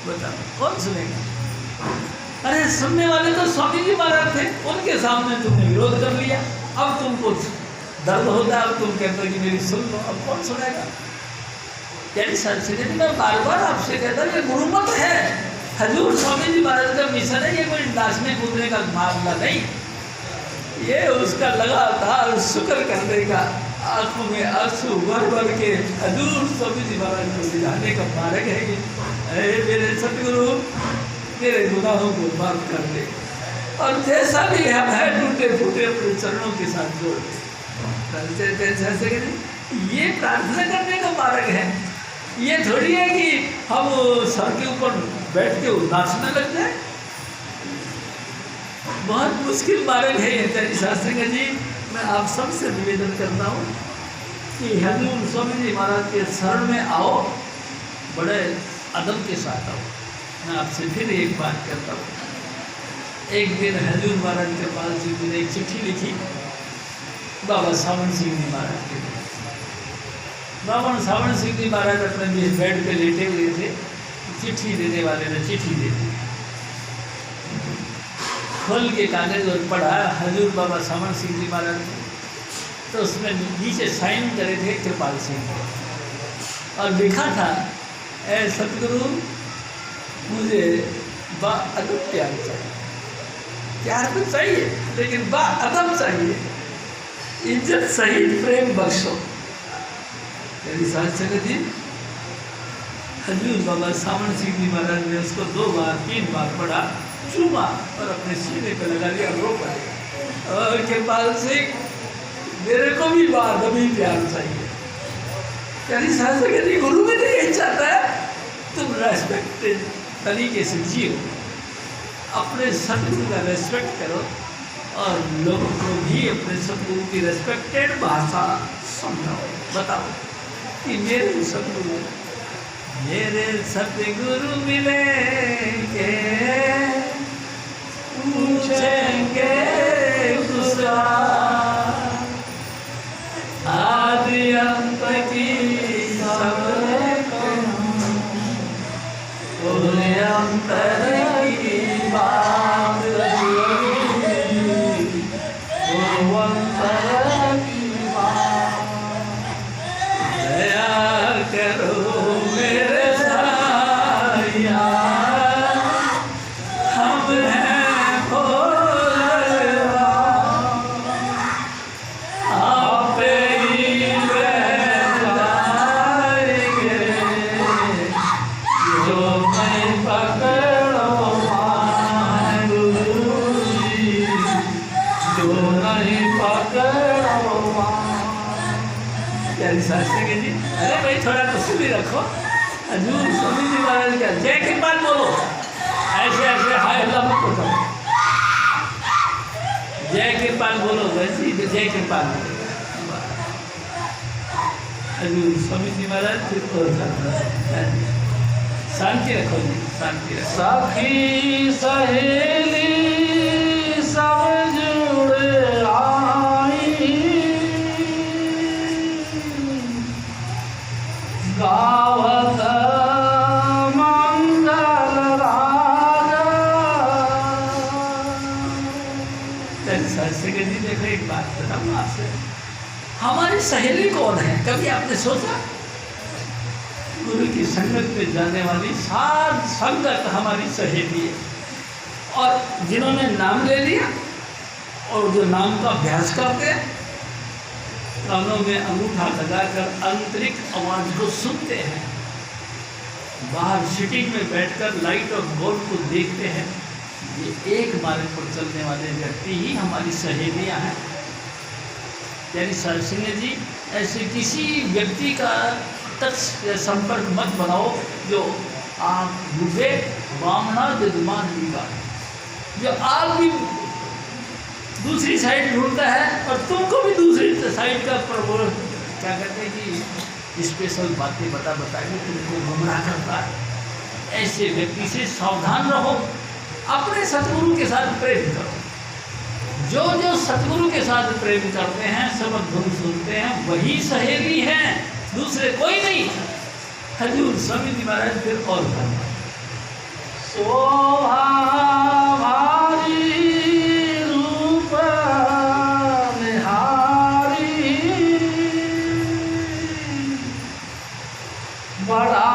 बताओ कौन सुनेगा? अरे सुनने वाले तो स्वामी जी महाराज थे, उनके सामने तुमने विरोध कर लिया, अब तुमको दर्द होता है, अब तुम कहते हो कि मेरी सुन लो, अब कौन सुनेगा? शास्त्री जी मैं बार बार आपसे कहता हूँ ये गुरुमत है, हजूर स्वामी जी महाराज का मिशन है, ये कोई नाचने कूदने का मामला नहीं, ये उसका लगातार शुक्र करने का आंखों में आंसू भर भर के हजूर स्वामी जी महाराज को दिलाने का मार्ग है ये। अरे मेरे सतगुरु, मेरे गुनाहों को माफ कर दे, और जैसा भी हम है टूटे फूटे अपने चरणों के साथ जोड़ दे। ये प्रार्थना करने का मार्ग है। ये थोड़ी है कि हम सर के ऊपर बैठ के नाचने लग जाए। बहुत मुश्किल मार्ग है ये तेरी शास्त्री जी। मैं आप सबसे निवेदन करता हूँ कि हजूर स्वामी जी महाराज के शरण में आओ, बड़े अदब के साथ आओ। मैं आपसे फिर एक बात करता हूँ। एक दिन हजूर महाराज के पास जी ने एक चिट्ठी लिखी बाबा सावन सिंह जी महाराज के लिए। बाबा सावन सिंह जी महाराज अपने जिस बेड पे लेटे हुए थे, चिट्ठी देने वाले ने चिट्ठी दे दी। खोल के कागज और पढ़ा हजूर बाबा सावन सिंह जी महाराज, तो उसमें नीचे साइन करे थे कृपाल सिंह, और लिखा था, ऐ सतगुरु, मुझे बाअदब प्यार चाहिए। प्यार तो चाहिए लेकिन बाअदब चाहिए, इज्जत सहित प्रेम बख्शो। मेरी साथ संगत जी, हजूर बाबा सावन सिंह जी महाराज ने उसको 2 बार 3 बार पढ़ा, चूमा और अपने सीने पे लगा लिया, रो पड़े। और कृपाल सिंह, मेरे को भी बाअदबी प्यार चाहिए। मेरी साथ संगत जी, गुरु भी तो यही चाहता है तुम रेस्पेक्टेड तरीके से जियो, अपने सतगुरु का रेस्पेक्ट करो, और लोगों को भी अपने सतगुरु की रेस्पेक्टेड भाषा समझाओ। बताओ कि मेरे सतगुरु मिलेंगे, पूछेंगे गुस्सा, आदि अंत की सबने बोले अंतर की बात, वो अंतर की बात। दया करो मेरे साया, हम हैं भोले आप ही रह जाएंगे, जो मैं पकड़ो मान गुरुजी, जो नहीं पकड़ो मान। प्यारी शास्त्री के जी, अरे भाई थोड़ा कुछ भी रखो। हजूर स्वामी जी महाराज का जय कृपाल बोलो, ऐसे ऐसे हाय अल्लाह मत करो, जय कृपाल बोलो, वैसे ही जय कृपाल। हजूर स्वामी जी महाराज फिर शांति रखो जी, शांति रखो। सखी सहेली सब जुड़े आई, गावत मंगल राजा। शास्त्री जी देखो, एक बात बताऊँ आपसे, हमारी सहेली कौन है? कभी आपने सोचा? गुरु की संगत में जाने वाली साध संगत हमारी सहेली है, और जिन्होंने नाम ले लिया और जो नाम का अभ्यास करते हैं, कानों में अंगूठा लगाकर आंतरिक आवाज को सुनते हैं, बाहर सिटिंग में बैठकर लाइट और गोल को देखते हैं, ये एक मार्ग पर चलने वाले व्यक्ति ही हमारी सहेलियां हैं। यानी सरसिंह जी, ऐसे किसी व्यक्ति का टच या संपर्क मत बनाओ जो आप डूबे बामना जजमान का, जो आप भी दूसरी साइड ढूंढता है और तुमको भी दूसरी साइड का प्रबोध क्या कहते हैं कि स्पेशल बातें बता के तुमको गुमराह करता है। ऐसे व्यक्ति से सावधान रहो, अपने सतगुरु के साथ प्रेम करो। जो जो सतगुरु के साथ प्रेम करते हैं, सब धुन सुनते हैं, वही सहेली हैं, दूसरे कोई नहीं। हजूर स्वामी जी महाराज फिर और करना, शोभा भारी रूप निहारी, बड़ा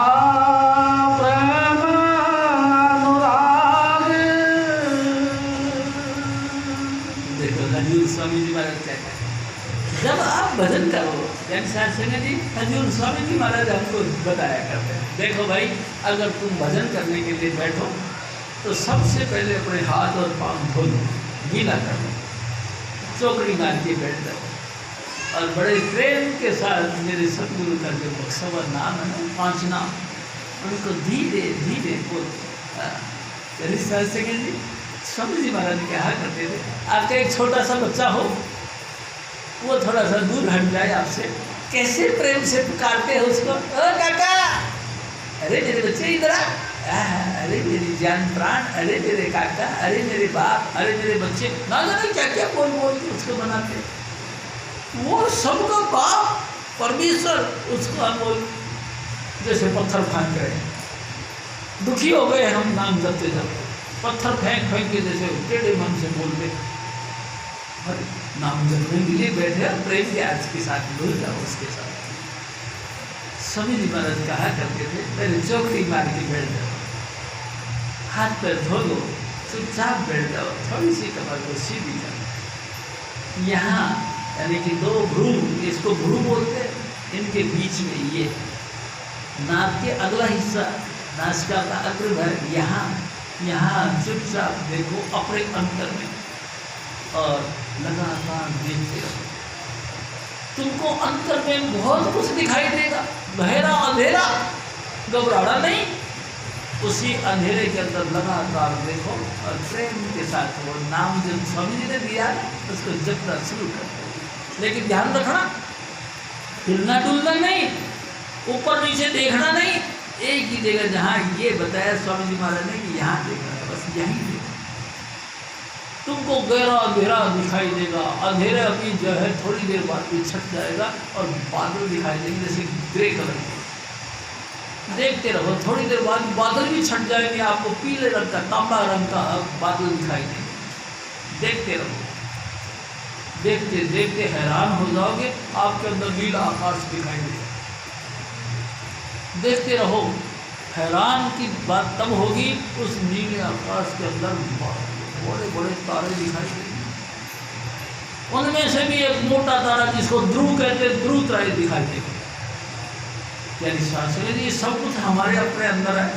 प्रेम अनुराग। देखो हजूर स्वामी जी महाराज क्या कहते हैं, जब आप भजन करो, जैसे जी हजूर स्वामी जी महाराज हमको बताया करते हैं, देखो भाई अगर तुम भजन करने के लिए बैठो तो सबसे पहले अपने हाथ और पाँव धो लो, गीला कर लो, चौकड़ी मार के बैठ जाओ और बड़े प्रेम के साथ मेरे सतगुरु का जो बख्शवा नाम है ना, 5 नाम, उनको धीरे धीरे बोल। जी स्वामी जी महाराज कहा करते थे, आपका एक छोटा सा बच्चा हो, वो थोड़ा सा दूर हट जाए आपसे, कैसे प्रेम से पुकारते हैं उसको, ओ काका, अरे मेरे बच्चे इधर आ, अरे मेरी जान प्राण, अरे मेरे काका, अरे मेरे बाप, अरे मेरे बच्चे, ना जाने क्या क्या बोल बोल के उसको बनाते। वो सबका बाप परमेश्वर, उसको हम बोल जैसे पत्थर फेंक रहे हैं, दुखी हो गए हम नाम जपते जपते, पत्थर फेंक फेंक के जैसे टेढ़े मन से बोलते, अरे नाम जपने के लिए बैठे प्रेम के आज के साथ भूल जाओ उसके साथ। स्वामी जी महाराज कहा करते थे, पहले चौकड़ी मार के बैठ जाओ, हाथ पैर धो लो, चुपचाप बैठ जाओ, थोड़ी सी कमर को सीधी करो, यहाँ यानी कि 2 भ्रू, इसको भ्रू बोलते हैं, इनके बीच में ये नाक के अगला हिस्सा, नासिका का अग्रभाग, यहाँ चुपचाप देखो अपने अंतर में और लगातार देखते रहो, तुमको अंतर में बहुत कुछ दिखाई देगा, गहरा अंधेरा, घबराना नहीं, उसी अंधेरे के अंदर लगातार देखो और प्रेम के साथ वो नाम जो स्वामी जी ने दिया उसको जपना शुरू कर। लेकिन ध्यान रखना, हिलना डुलना नहीं, ऊपर नीचे देखना नहीं, एक ही जगह जहाँ ये बताया स्वामी जी महाराज ने कि यहाँ देखना है, बस यहीं देखना। तुमको गहरा अंधेरा दिखाई देगा, अंधेरा भी जो है थोड़ी देर बाद भी छट जाएगा और बादल दिखाई देंगे जैसे ग्रे कलर के, देखते रहो, थोड़ी देर बाद बादल भी छट जाएंगे, आपको पीले रंग का, तांबा रंग का बादल दिखाई देंगे, देखते रहो, देखते देखते हैरान हो जाओगे, आपके अंदर नीला आकाश दिखाई देगा, देखते रहो, हैरान की बात तब होगी उस नीले आकाश के अंदर बड़े बड़े तारे दिखाई देंगे, उनमें से भी एक मोटा तारा जिसको ध्रुव कहते हैं, ध्रुव तारे दिखाई देंगे। यानी शास्त्री जी ये सब कुछ हमारे अपने अंदर है,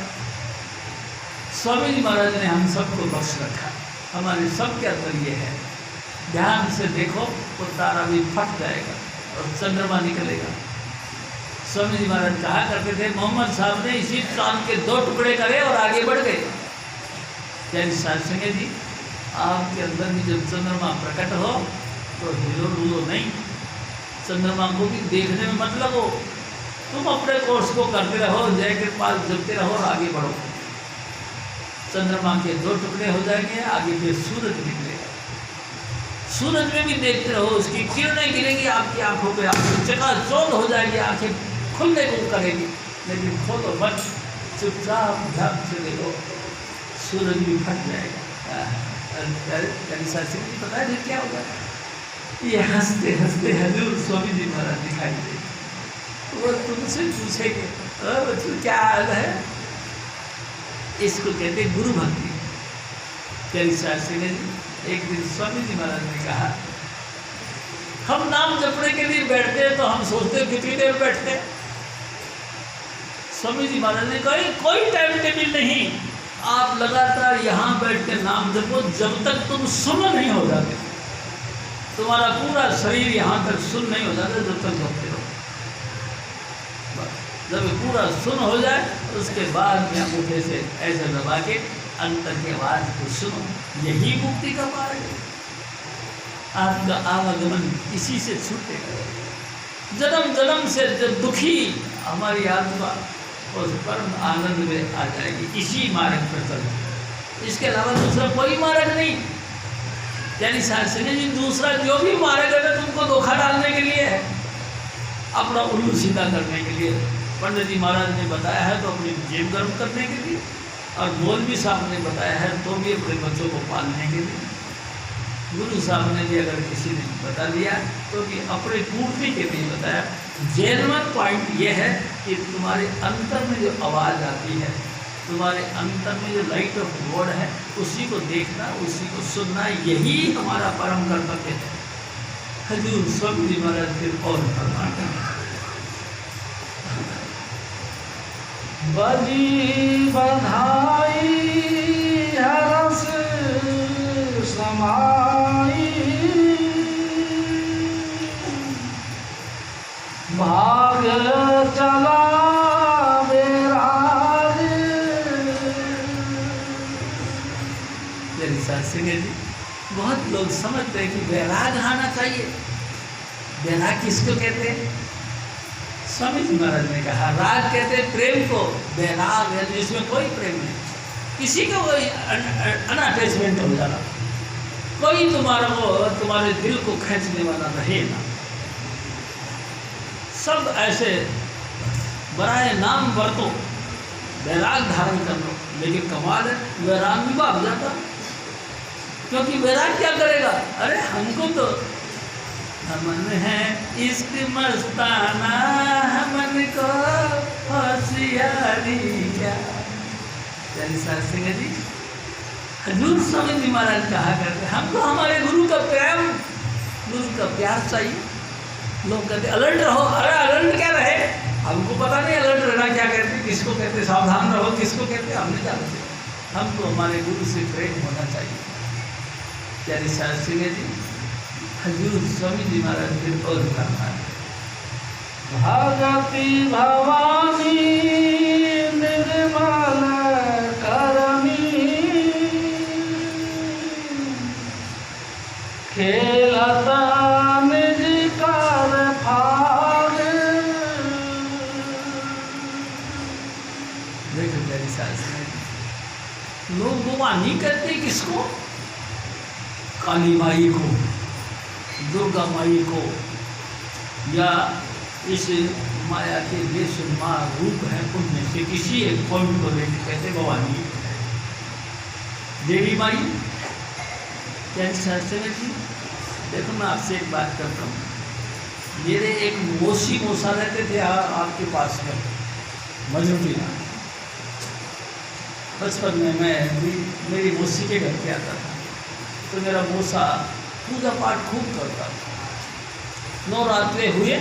स्वामी जी महाराज ने हम सबको बख्श रखा, हमारे सब के अंदर ये है। ध्यान से देखो, वो तारा भी फट जाएगा और चंद्रमा निकलेगा। स्वामी जी महाराज कहा करते थे, मोहम्मद साहब ने इसी चांद के 2 टुकड़े करे और आगे बढ़ गए। यानी शास्त्री जी आपके अंदर भी जब चंद्रमा प्रकट हो तो हिलो डुलो नहीं, चंद्रमा को भी देखने में मत लगो, तुम अपने कोर्स को करते रहो, जय के पास जपते रहो और आगे बढ़ो। चंद्रमा के 2 टुकड़े हो जाएंगे, आगे फिर सूरज निकलेगा, सूरज में भी देखते रहो, उसकी किरणें गिरेंगी आपकी आंखों पे, आपकी चकाचौंध हो जाएगी, आंखें खुलने को करेगी, लेकिन खोलो मत, चुपचाप ध्यान से देखो, सूरज भी फट जाएगा। शास्त्री जी पता है क्या होगा, ये हंसते हंसते हजूर स्वामी जी महाराज दिखाई दे, वो तुमसे पूछेंगे बच्चों क्या हाल है, इसको कहते हैं गुरु भक्ति। प्यारी शास्त्री ने एक दिन स्वामी जी महाराज ने कहा, हम नाम जपने के लिए बैठते हैं तो हम सोचते हैं कितनी देर बैठते हैं। स्वामी जी महाराज ने कहा कोई टाइम टेबल नहीं, आप लगातार यहाँ बैठ के नाम जपो जब तक तुम सुन्न नहीं हो जाते, तुम्हारा पूरा शरीर यहाँ तक सुन्न नहीं हो जाता जब तक जपते रहो। जब पूरा सुन्न हो जाए उसके बाद में अंगूठे से ऐसे दबा के अंतर की आवाज़ को सुनो, यही मुक्ति का मार्ग है। आपका आवागमन इसी से छूटेगा। जन्म जन्म से जो दुखी हमारी आत्मा उस परम आनंद में आ जाएगी, इसी मार्ग पर चलना, इसके अलावा दूसरा कोई मार्ग नहीं। यानी शास्त्री जी दूसरा जो भी मार्ग है तुमको धोखा डालने के लिए है, अपना उल्लू सीधा करने के लिए। पंडित जी महाराज ने बताया है तो अपनी जेब गर्म करने के लिए, और मौलवी साहब ने बताया है तो भी अपने बच्चों को पालने के लिए, गुरु साहब ने भी अगर किसी ने बता दिया तो भी अपने पूर्ति के लिए बताया। जेन्युइन पॉइंट ये है कि तुम्हारे अंतर में जो आवाज़ आती है, तुम्हारे अंतर में जो लाइट ऑफ गॉड है, उसी को देखना, उसी को सुनना, यही हमारा परम कर्तव्य है। हजूर स्वामी जी महाराज फिर और फरमाते हैं, बजी बधाई हरस समाई, भाग चला बेराज। मेरी साथ सिंह जी, बहुत लोग समझते हैं कि वैराग आना चाहिए। वैराग किसको कहते हैं? स्वामी जी महाराज ने कहा राग कहते हैं प्रेम को, वैराग है जिसमें कोई प्रेम नहीं, किसी का कोई अनअटैचमेंट हो जाना, कोई तुम्हारे दिल को खींचने वाला रहे ना, सब ऐसे बराए नाम बरतो, वैराग धारण कर लो। लेकिन कमाल है, वैराग भी भाग जाता, क्योंकि वैराग क्या करेगा? अरे हमको तो हमन है इश्क मस्ताना, हमन को होशियारी क्या। सिंह जी, हजूर स्वामी जी महाराज कहा करते हमको हमारे गुरु का प्रेम, गुरु का प्यार चाहिए। लोग कहते अलर्ट रहो, अरे अलर्ट क्या रहे, हमको पता नहीं अलर्ट रहना क्या कहते, किसको कहते सावधान रहो, किसको कहते हम नहीं जानते। हमको हमारे गुरु से प्रेम होना चाहिए। प्यारी साहब सिंह जी, हजूर स्वामी जी महाराज फिर और करना है, भगति भवानी निर्मल करनी, खेलता निज कर भाग। देखो प्यारी साहब सिंह जी, लोग दुआ नहीं करते किसको? काली माई को, दुर्गा माई को, या इस माया के बेशुमार रूप है उनमें से किसी एक पॉइंट को लेकर कहते भवानी, देवी माई। कैसे जी, देखो मैं आपसे एक बात करता हूँ। मेरे एक मौसा रहते थे आपके पास में मजरूरी। बचपन में मैं मेरी मौसी के घर पे आता था, तो मेरा मौसा पूजा पाठ खूब करता था। नवरात्रे हुए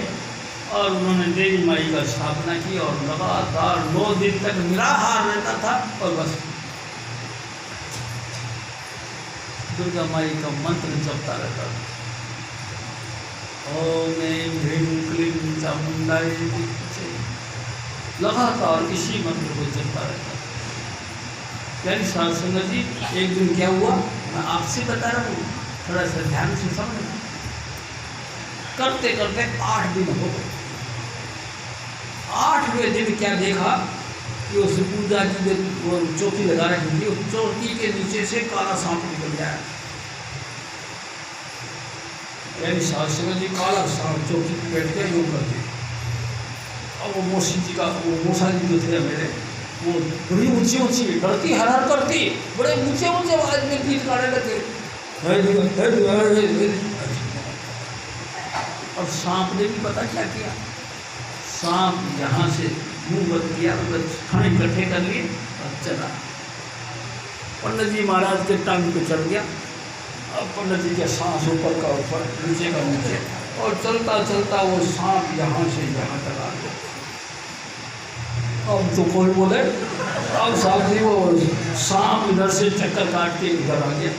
और उन्होंने देवी माई का स्थापना की और लगातार 9 दिन तक निराहार रहता था और बस दुर्गा माई का मंत्र जपता रहता था। ओम ऐं ह्रीं क्लीं चामुंडाय विद्महे, लगातार इसी मंत्र को जपता रहता था। यानी साध संगत जी, एक दिन क्या हुआ मैं आपसे बता रहा हूँ, थोड़ा सा ध्यान से समझना। करते करते 8 दिन हो गए। 8वें दिन क्या देखा कि उस पूजा की जो वो चौकी लगा रखी थी, उस चौकी के नीचे से काला सांप निकल गया। यानी शास्त्र जी काला सांप चौकी पे बैठ के योग करते। अब वो मौसी जी का, वो मौसा जी जो थे मेरे, वो बड़ी ऊंची ऊंची डरती हरार करती, बड़े ऊंचे ऊंचे आवाज में गीत गाने लगे। और सांप ने भी पता क्या किया, सांप यहाँ से मुंह बंद किया, खाने इकट्ठे कर लिए और चला। पंडित जी महाराज के टांग पे चढ़ गया। अब पंडित जी के सांस ऊपर का ऊपर, नीचे का नीचे, और चलता चलता वो सांप यहाँ से यहाँ तक आ गया। अब तो कोई बोले, अब साहब जी वो सांप इधर से चक्कर काट के इधर आ गया।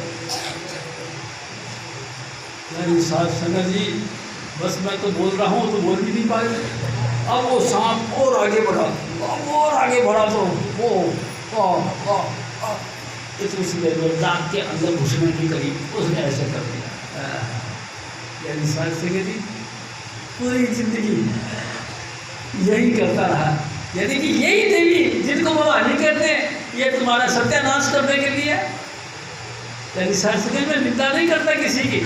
यानी साहब संगत जी, बस मैं तो बोल रहा हूँ तो बोल भी नहीं पाए। अब वो सांप और आगे बढ़ा, अब और आगे बढ़ा तो वो इतनी सी देर में दांत के अंदर घुसने की करीब उसने ऐसे कर दिया। यानी साहब संगत जी, पूरी जिंदगी यही करता रहा। यानी कि यही देवी जिनको भवानी कहते हैं, ये तुम्हारा सत्यानाश करने के लिए। यानी संस्कृत में निंदा नहीं करता किसी की,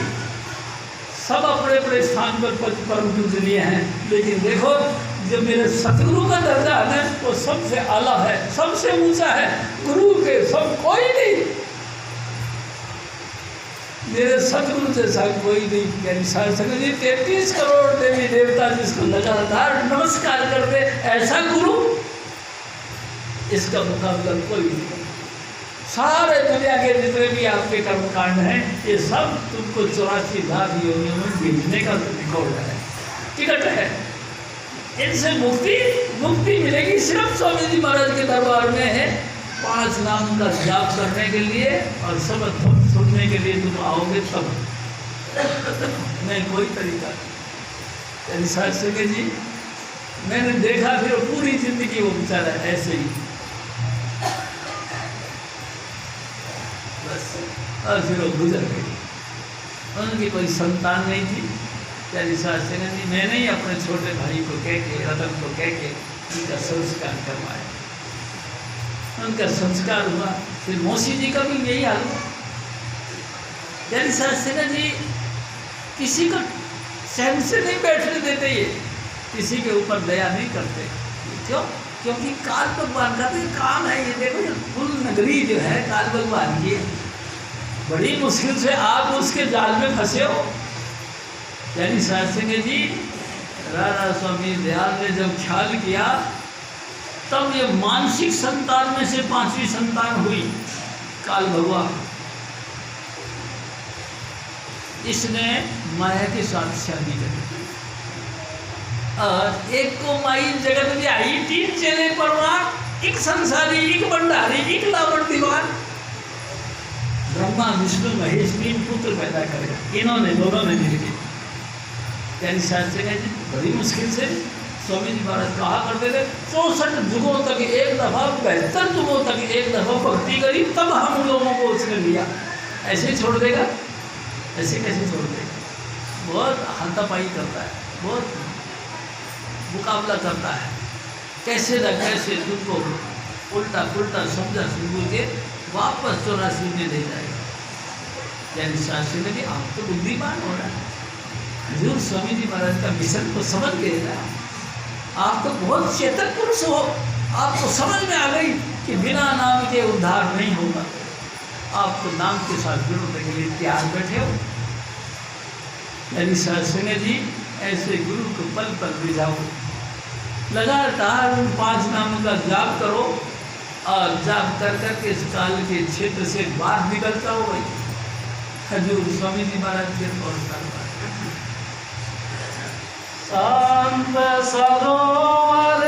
सब अपने अपने स्थान पर परम पूजनीय हैं। लेकिन देखो, जो मेरे सतगुरु का दर्जा है ना, वो सबसे आला है, सबसे ऊंचा है। गुरु के सब कोई नहीं, मेरे सतगुरु जैसा कोई नहीं। यानी संस्कृत जी 33 करोड़ देवी देवता जिसको लगातार नमस्कार करते, ऐसा गुरु, इसका मुकाबला कोई नहीं। सारे दुनिया के जितने भी आपके कर्मकांड हैं ये सब तुमको 84 लाख योनियों में भेजने का रिकॉर्ड है, टिकट है। इनसे मुक्ति मिलेगी सिर्फ स्वामी जी महाराज के दरबार में है। 5 नाम का जाप करने के लिए और शब्द सुनने के लिए तुम आओगे तब, नहीं कोई तरीका नहीं। शास्त्री जी मैंने देखा, फिर पूरी जिंदगी वो बेचारा ऐसे ही बस, और फिर वो गुजर गई। उनकी कोई संतान नहीं थी। प्यारी शास्त्री जी मैंने ही अपने छोटे भाई को कह के, रतन को कह के उनका संस्कार करवाया। उनका संस्कार हुआ। फिर मौसी जी का भी यही हाल हुआ। प्यारी शास्त्री जी किसी को सहन से नहीं बैठने देते, ये किसी के ऊपर दया नहीं करते। क्यों? क्योंकि काल भगवान का भी काम है। ये देखो ये कुल नगरी जो है काल भगवान की, बड़ी मुश्किल से आप उसके जाल में फंसे हो। यानी शास्त्री जी राधा स्वामी दयाल ने जब ख्याल किया तब ये मानसिक संतान में से 5वीं संतान हुई काल भगवान। इसने माया के साथ शादी करी और एक को माई जगत में आई, 3 चेले परवार, एक संसारी, एक भंडारी, एक लावण दीवान। ब्रह्मा विष्णु महेश 3 पुत्र पैदा करे इन्होंने, दोनों ने मिलकर। यानी शास्त्री जी बड़ी मुश्किल से स्वामी जी महाराज कहा करते थे 64 युगों तक एक दफा, 72 युगों तक एक दफा भक्ति करी, तब हम लोगों को उसने लिया। ऐसे छोड़ देगा? ऐसे कैसे छोड़ देगा? बहुत हाथापाई करता है, बहुत मुकाबला करता है, कैसे न कैसे तुमको उल्टा पुल्टा समझा समझ के वापस 84 में ले जाएगा। यानी शास्त्री ने भी आप तो बुद्धिमान हो रहा है, हजूर स्वामी जी महाराज का मिशन को समझ गए ना, आप तो बहुत चेतन पुरुष हो। आपको समझ में आ गई कि बिना नाम के उद्धार नहीं होगा। आप तो नाम के साथ जुड़ने के लिए तैयार बैठे हो। यानी शास्त्री जी ऐसे गुरु को पल पल रिझाओ, लगातार उन 5 नामों का जाप करो और जाप कर करके इस काल के क्षेत्र से बाहर निकलता हो भाई। हजूर स्वामी जी महाराज के शांत सरोवर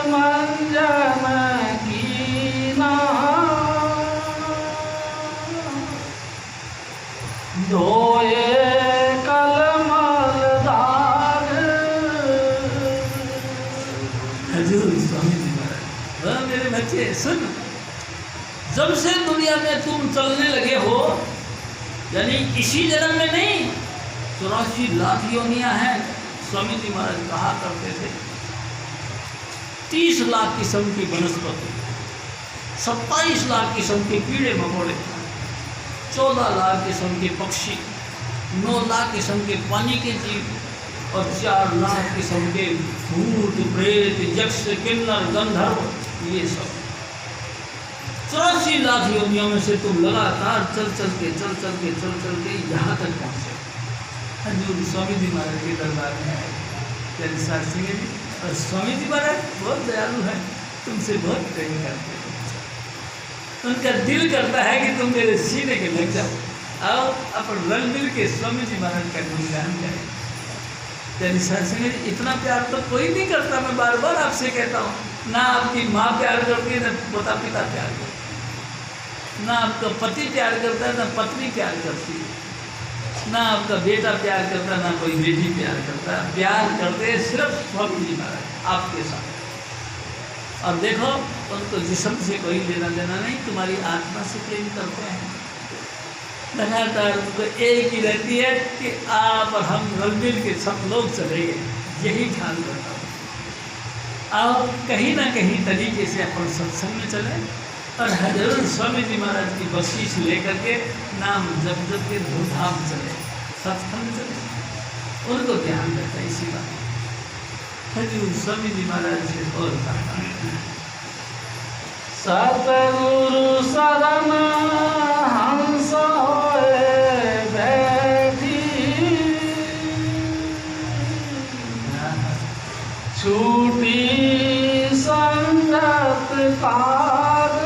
मंजन कीना, धोए कलमल दाग। हजूर स्वामी जी महाराज, मेरे बच्चे सुन, जब से दुनिया में तुम चलने लगे हो, यानी इसी जन्म में नहीं, 84 लाख योनियां हैं। स्वामी जी महाराज कहा करते थे 30 लाख किस्म की वनस्पति, 27 लाख किस्म के कीड़े मकोड़े, 14 लाख किस्म के पक्षी, 9 लाख किस्म के पानी के जीव और 4 लाख किस्म के भूत प्रेत यक्ष किन्नर गंधर्व। ये सब 84 लाख योनियों में से तुम लगातार चल के यहाँ तक पहुँचे। हजूर स्वामी जी महाराज के दरबार में आए प्यारे शास्त्री जी, और स्वामी जी महाराज बहुत दयालु है, तुमसे बहुत प्रेम करते हैं। उनका दिल करता है कि तुम मेरे सीने के लग जाओ, आओ अपन रल मिल के स्वामी जी महाराज का गुणगान करें। प्यारे शास्त्री जी इतना प्यार तो कोई नहीं करता, मैं बार बार आपसे कहता हूँ। ना आपकी माँ प्यार करती है, ना माता पिता प्यार करते, ना आपका पति प्यार करता है, ना पत्नी प्यार करती है, ना आपका बेटा प्यार करता, ना कोई बेटी प्यार करता। प्यार करते सिर्फ स्वामी जी महाराज आपके साथ। और देखो उनको जिस्म से कोई लेना देना नहीं, तुम्हारी आत्मा से प्रेम करते हैं। लगातार उनको एक ही रहती है कि आप और हम रल मिल के सब लोग चलेंगे, यही ख्याल करता हूँ। आओ कहीं ना कहीं तरीके से अपन सत्संग में चले और हजूर स्वामी जी महाराज की बख्शीश लेकर के नाम जप जप के धूमधाम चले, सत्संग चले, उनको ध्यान रखता है। इसी बात हजूर स्वामी जी महाराज से और सतगुरु शरण हंस होए बैठी, छूटी संगत काग।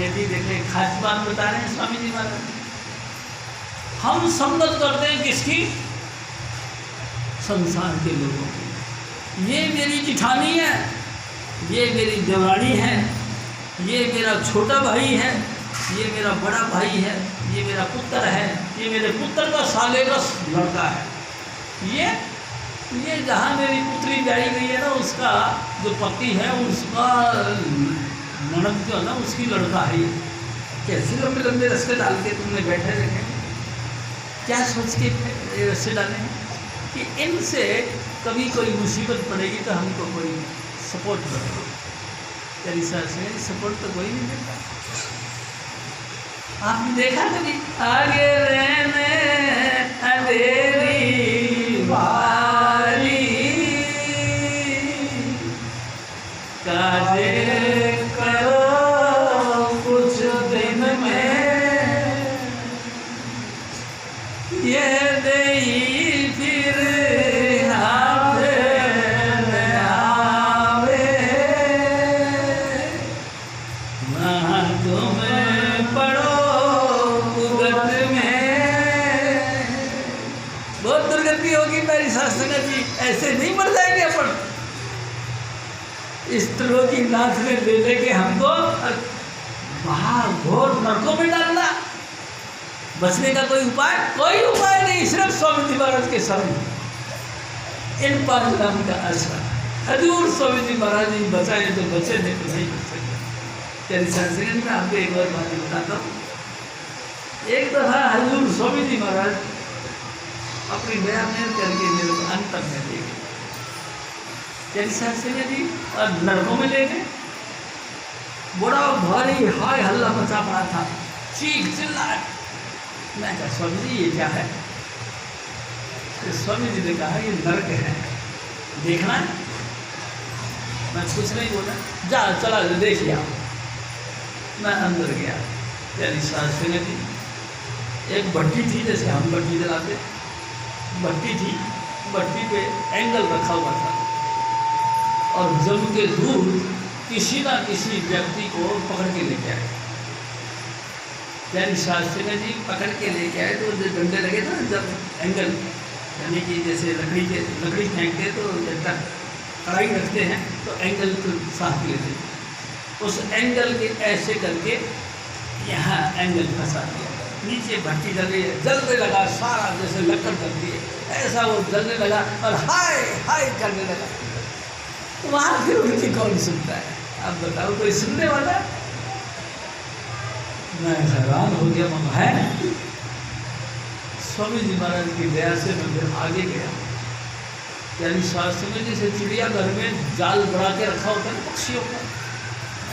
जी देखे खास बात बता रहे हैं स्वामी जी महाराज। हम संगत करते हैं किसकी? संसार के लोगों की। ये मेरी जिठानी है, ये मेरी देवरानी है, ये मेरा छोटा भाई है, ये मेरा बड़ा भाई है, ये मेरा पुत्र है, ये मेरे पुत्र का साले का लड़का है। ये जहाँ मेरी पुत्री ब्याही गई है ना, उसका जो पति है उसका ननद जो है ना उसकी लड़का है। कैसे लंबे लंबे रस्ते डाल के तुमने बैठे रखे, क्या सोच के रस्ते डाले हैं कि इनसे कभी कोई मुसीबत पड़ेगी तो हमको कोई सपोर्ट करेगा। तेरी साथ से सपोर्ट तो कोई नहीं देता। आपने देखा कभी आगे रहने अंधेरी वाली काजे करो कुछ दिन में, ये नहीं फिर हाथ में आवे ना तुम्हें पड़ो उगत में। बहुत दुर्गति होगी मेरी शास्त्र जी, ऐसे नहीं मर जाएंगे अपन। इस तरह की नाथ में ले लेके हमको घोर नरकों में डालना, बचने का कोई उपाय नहीं, सिर्फ स्वामी जी महाराज के शरण, इन पांच नाम का आसरा। हजूर स्वामी जी महाराज जी बचाए तो बचे, नहीं तो नहीं बच सके। तेरी संस्कृत में आपको एक और बात बताता हूँ। एक दफा हजूर स्वामी जी महाराज अपनी दया मेहर करके मेरे को अंतर में ले गए। तेरी संस्कृत जी और नरकों में ले गए। बड़ा भारी हाय हल्ला मचा पड़ा था, चीख चिल्लाए। मैं कहा स्वामी जी ये क्या है? तो स्वामी जी ने कहा ये नरक है, देखना है? मैं कुछ नहीं बोला, जा चला देख लिया। मैं अंदर गया। तेरी शास्त्री जी एक भट्टी थी, जैसे हम भट्टी जलाते, भट्टी थी, भट्टी पे एंगल रखा हुआ था और जम के दूर किसी ना किसी व्यक्ति को पकड़ के लेके आए। यानी शास्त्री जी पकड़ के लेके आए तो जो डंडे लगे थे ना, जब एंगल यानी कि जैसे लकड़ी फेंकते तो जब तक कढ़ाई रखते हैं तो एंगल को साथ लेते, उस एंगल के ऐसे करके यहाँ एंगल फंसा दिया। नीचे भट्टी जलने लगा, सारा जैसे लकड़ करती है ऐसा वो जलने लगा और हाय हाय करने लगा। वहाँ फिर उनकी कौन सुनता है? आप बताओ, कोई सुनने वाला? मैं हैरान हो गया। मगर है स्वामी जी महाराज की दया से मैं फिर आगे गया। यानी शास्त्र में जैसे चिड़ियाघर में जाल बना के रखा होता है पक्षियों का,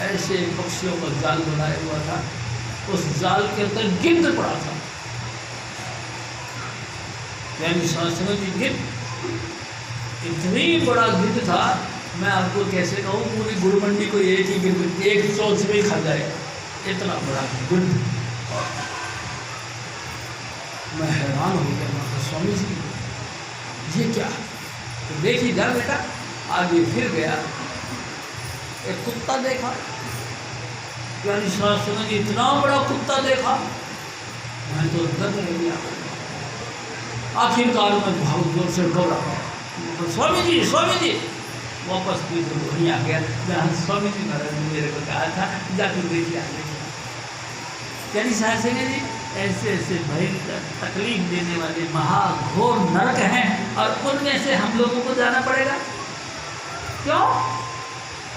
ऐसे पक्षियों का जाल बनाया हुआ था। उस जाल के अंदर गिद्ध पड़ा था। यानी शास्त्र जी गिद्ध, इतनी बड़ा गिद्ध था, मैं आपको कैसे कहूँ, पूरी गुड़ मंडी को एक ही गिद्ध एक चौथ में ही खा जाएगा, इतना बड़ा गिद्ध। मैं हैरान हो गया। मैं स्वामी जी ये क्या? तो देखी जा बेटा। आगे फिर गया, एक कुत्ता देखा। यानी शास्त्र में इतना बड़ा कुत्ता देखा, मैं तो डर गया। आखिरकार में बहुत जोर से दौड़ा, तो स्वामी जी वापस भी तो वहीं आ गया जहाँ स्वामी जी महाराज ने मेरे को कहा था जाकर देखिए आगे। यानी शास्त्री जी ऐसे ऐसे भयंकर तकलीफ देने वाले महाघोर नरक हैं और उनमें से हम लोगों को जाना पड़ेगा। क्यों?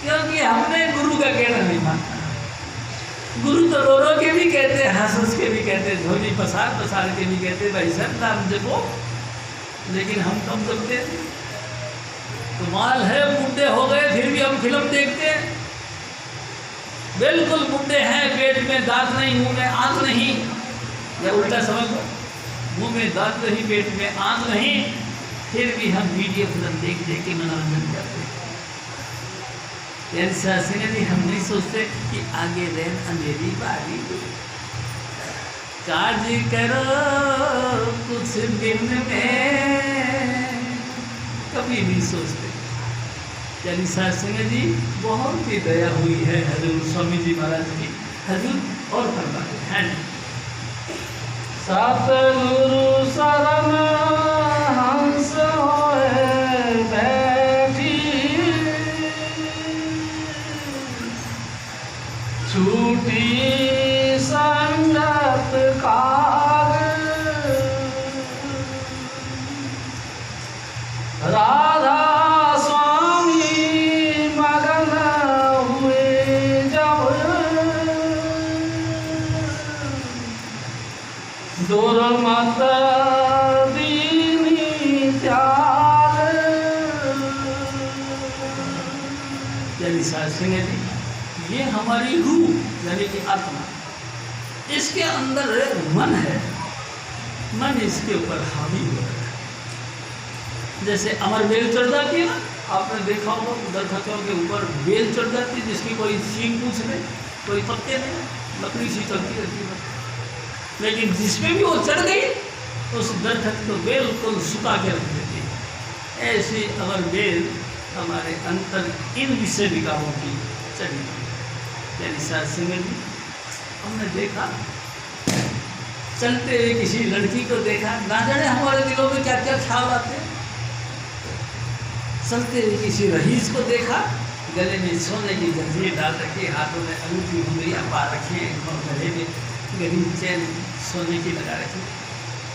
क्योंकि हमने गुरु का कहना नहीं माना। गुरु तो रो रो के भी कहते, हंस हंस के भी कहते, झोली पसार पसार के भी कहते भाई सब नाम जपो, लेकिन हम कम जपते थे। तो माल है, बुढ़े हो गए फिर भी हम फिल्म देखते हैं। बिल्कुल बुढ़े हैं, पेट में दांत नहीं, मुंह में आंत नहीं, या उल्टा समझ लो, मुंह में दांत नहीं, पेट में आंत नहीं, फिर भी हम वीडियो फिल्म देख देख के मनोरंजन करते हैं। शास्त्री हम नहीं सोचते कि आगे रहन अंधेरी बारी, काज करो कुछ दिन में, कभी नहीं सोचते। यानी शास्त्री जी बहुत ही दया हुई है हजूर स्वामी जी महाराज की। हजूर और फरमाते हैं सतगुरु शरण हंस होए बैठी, छूटी संगत कार, राधा स्वामी मगन हुए जब, दुर्मत दीनी त्याग। यानी सासंग जी, ये हमारी रूह यानी कि आत्मा, इसके अंदर मन है, मन इसके ऊपर हावी हो रहा है। जैसे अमर बेल चढ़ जाती है ना, आपने देखा होगा दरख्तों के ऊपर बेल चढ़ जाती है जिसकी कोई सींग पूछ नहीं, कोई पत्ते नहीं, लकड़ी सी चलती रहती है, लेकिन जिसमें भी वो चढ़ गई उस दरख्त को बिल्कुल सुखा के रख देती है। ऐसी अमर बेल हमारे अंतर इन विषय विकारों की चढ़ी। यानी सासंग जी, हमने देखा चलते हुए किसी लड़की को देखा, ना जाने हमारे दिलों में क्या क्या ख्याल आते हैं। चलते हुए किसी रईस को देखा, गले में सोने की जंजीर डाल रखी, हाथों में अंगूठी उंगलियां पा रखी हैं, और गले में गरीब चैन सोने की लगा रखी।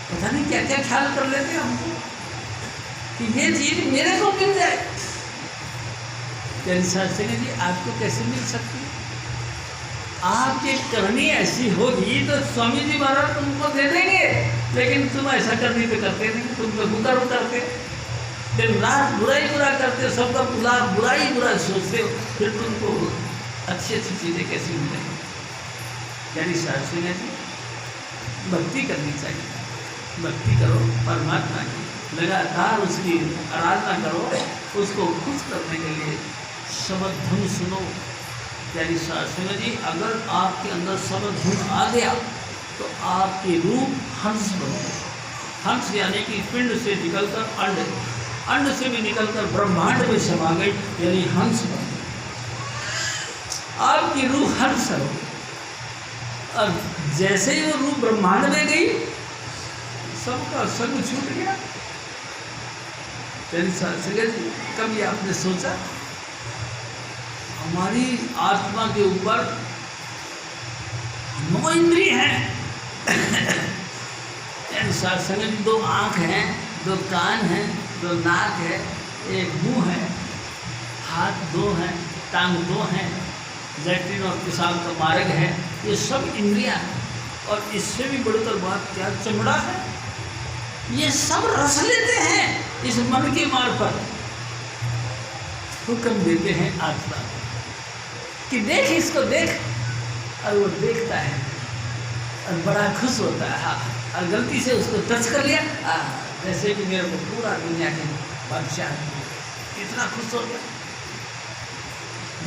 पता नहीं क्या क्या ख्याल कर लेते हैं हमको कि ये चीज मेरे को मिल जाए। सासंग जी, आपको कैसे मिल सकती है? आपकी करनी ऐसी होगी तो स्वामी जी महाराज तुमको दे देंगे, लेकिन तुम ऐसा करनी तो करते नहीं, तुम तो बुकर उतरते, दिन रात बुराई बुरा करते, सबका बुराई बुरा सोचते हो, फिर तुमको अच्छी अच्छी चीज़ें कैसी मिलेंगी? यानी सासंग जी, भक्ति करनी चाहिए, भक्ति करो परमात्मा की, लगातार उसकी आराधना करो, उसको खुश करने के लिए शब्द धुन सुनो। यानी सासंग जी, अगर आपके अंदर शब्द धुन आ गया तो आपकी रूह हंस बन गई। हंस यानी कि पिंड से निकलकर अंड, अंड से भी निकलकर ब्रह्मांड में समा गई, यानी हंस बन गई। आपकी रूह हंस हो गई, और जैसे ही वो रूह ब्रह्मांड में गई, सबका संग छूट गया। यानी सासंग जी, कभी आपने सोचा हमारी आत्मा के ऊपर 9 इंद्रिय हैं। यानी सासंग जी, 2 आँख हैं, 2 कान हैं, 2 नाक है, 1 मुंह है, हाथ 2 हैं, टांग 2 हैं, लैट्रिन और पेशाब का मार्ग है, ये सब इंद्रियां हैं। और इससे भी बढ़कर बात क्या, चमड़ा है, ये सब रस लेते हैं इस मन के मार्फत। हुक्म देते हैं आत्मा कि देख इसको देख, और वो देखता है और बड़ा खुश होता है। हाँ, और गलती से उसको टच कर लिया, जैसे कि मेरे को पूरा दुनिया के बादशाह इतना खुश हो गया।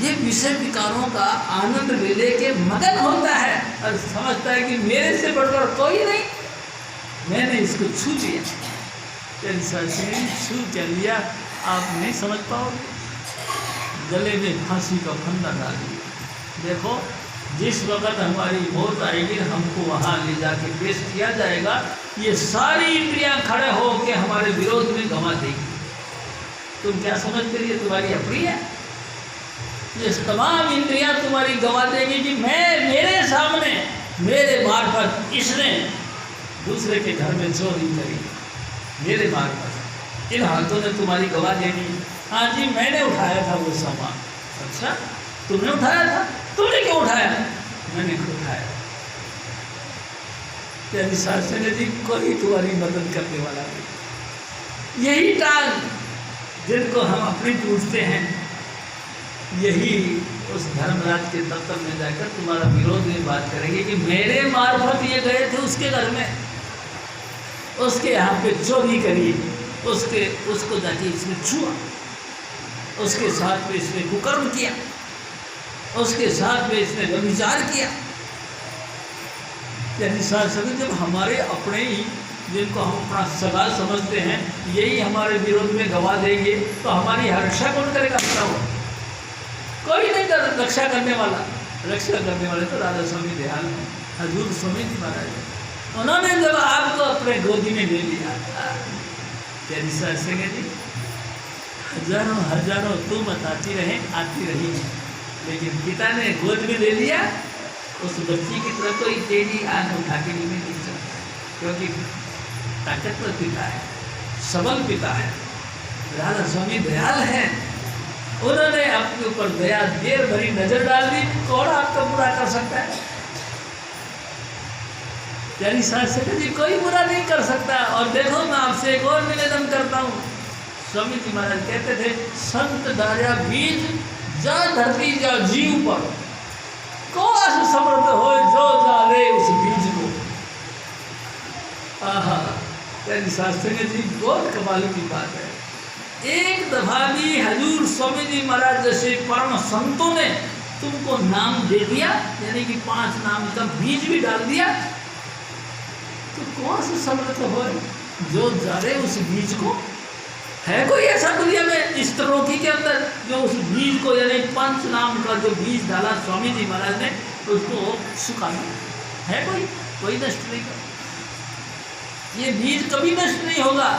ये विषय विकारों का आनंद ले लेके मगन होता है और समझता है कि मेरे से बढ़कर कोई नहीं, मैंने इसको छू लिया। छू क्या लिया आप नहीं समझ पाओगे, गले में फांसी का फंदा डाल दिया। देखो, जिस वक्त हमारी मौत आएगी, हमको वहाँ ले जाके पेश किया जाएगा, ये सारी इंद्रियां खड़े हो के हमारे विरोध में गवा देगी। तुम क्या समझ कर ये तुम्हारी अपनी है? ये तमाम इंद्रियां तुम्हारी गवा देगी कि मेरे सामने, मेरे मार्फत इसने दूसरे के घर में चोरी करी, मेरे मार्फत इन हाथों ने तुम्हारी गवा देगी। हाँ जी, मैंने उठाया था वो सामान। अच्छा, तुमने उठाया था? तुमने क्यों उठाया? मैंने क्यों उठाया? यानी सासंग जी, कोई तुम्हारी मदद करने वाला नहीं। यही टांग जिनको हम अपनी पूछते हैं, यही उस धर्मराज के दफ्तर में जाकर तुम्हारा विरोध में बात करेंगे कि मेरे मार्फत ये गए थे उसके घर में, उसके यहाँ पे चोरी करी, उसको जाके इसने छुआ, उसके साथ में इसने कुकर्म किया, उसके साथ में इसने व्यभिचार किया। यानी सासंग, जब हमारे अपने ही जिनको हम अपना सगा समझते हैं, यही हमारे विरोध में गवा देंगे तो हमारी रक्षा कौन करेगा? बताओ, कोई नहीं कर रक्षा करने वाला। रक्षा करने वाले तो राधा स्वामी दयाल हैं, हजूर स्वामी जी महाराज। उन्होंने जब आपको अपने गोदी में ले लिया, तेरी सत्संग जी हजारों हजारों तुम बताती रहे आती रही, लेकिन पिता ने गोद में ले लिया, उस बच्ची की तरफ कोई तेरी आंख उठा के नहीं देख सकता, क्योंकि ताकतवर पिता है, सबल पिता है, राधा स्वामी दयाल है। उन्होंने आपके ऊपर दया देर भरी नजर डाल दी, कौन आपका बुरा कर सकता है? यानी शास्त्री जी कोई बुरा नहीं कर सकता। और देखो मैं आपसे एक और निवेदन करता हूँ, स्वामी जी महाराज कहते थे, संत डालिया बीज जा धरती जा जीव पर, कौन समर्थ हो जो डाले उस बीज को। आहा, यानी शास्त्री जी बहुत कमाल की बात है। एक दफा भी हजूर स्वामी जी महाराज जैसे परम संतों ने तुमको नाम दे दिया, यानी कि 5 नाम का बीज भी डाल दिया, तो कौन सा समर्थ हो जो जाने उस बीज को? है कोई ऐसा दुनिया में इस त्रिलोकी के अंदर जो उस बीज को, यानी 5 नाम का जो बीज डाला स्वामी जी महाराज ने, तो उसको सुखा दिया? है कोई नष्ट नहीं कर। ये बीज कभी नष्ट नहीं होगा।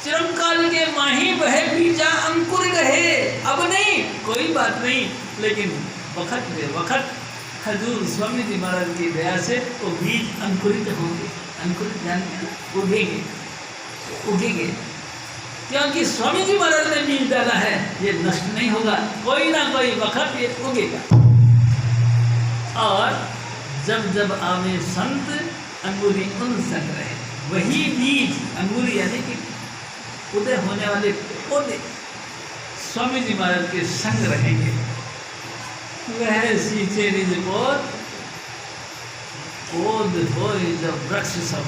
चिरंकाल के माही बहे बीजा अंकुर रहे, अब नहीं, कोई बात नहीं, लेकिन वक्त दे वक्त हजूर स्वामी जी महाराज की दया से वो बीज अंकुरित होंगे, अंकुरित जानते उगेंगे, क्योंकि स्वामी जी महाराज ने बीज डाला है, ये नष्ट नहीं होगा, कोई ना कोई वक्त ये उगेगा। और जब जब आवे संत अंगूरी उन संग रहे, वही बीज अंगूरी यानी कि उदय होने वाले पौधे स्वामी जी महाराज के संग रहेंगे। वह सींचे निज पोत ओद होए जब वृक्ष सब,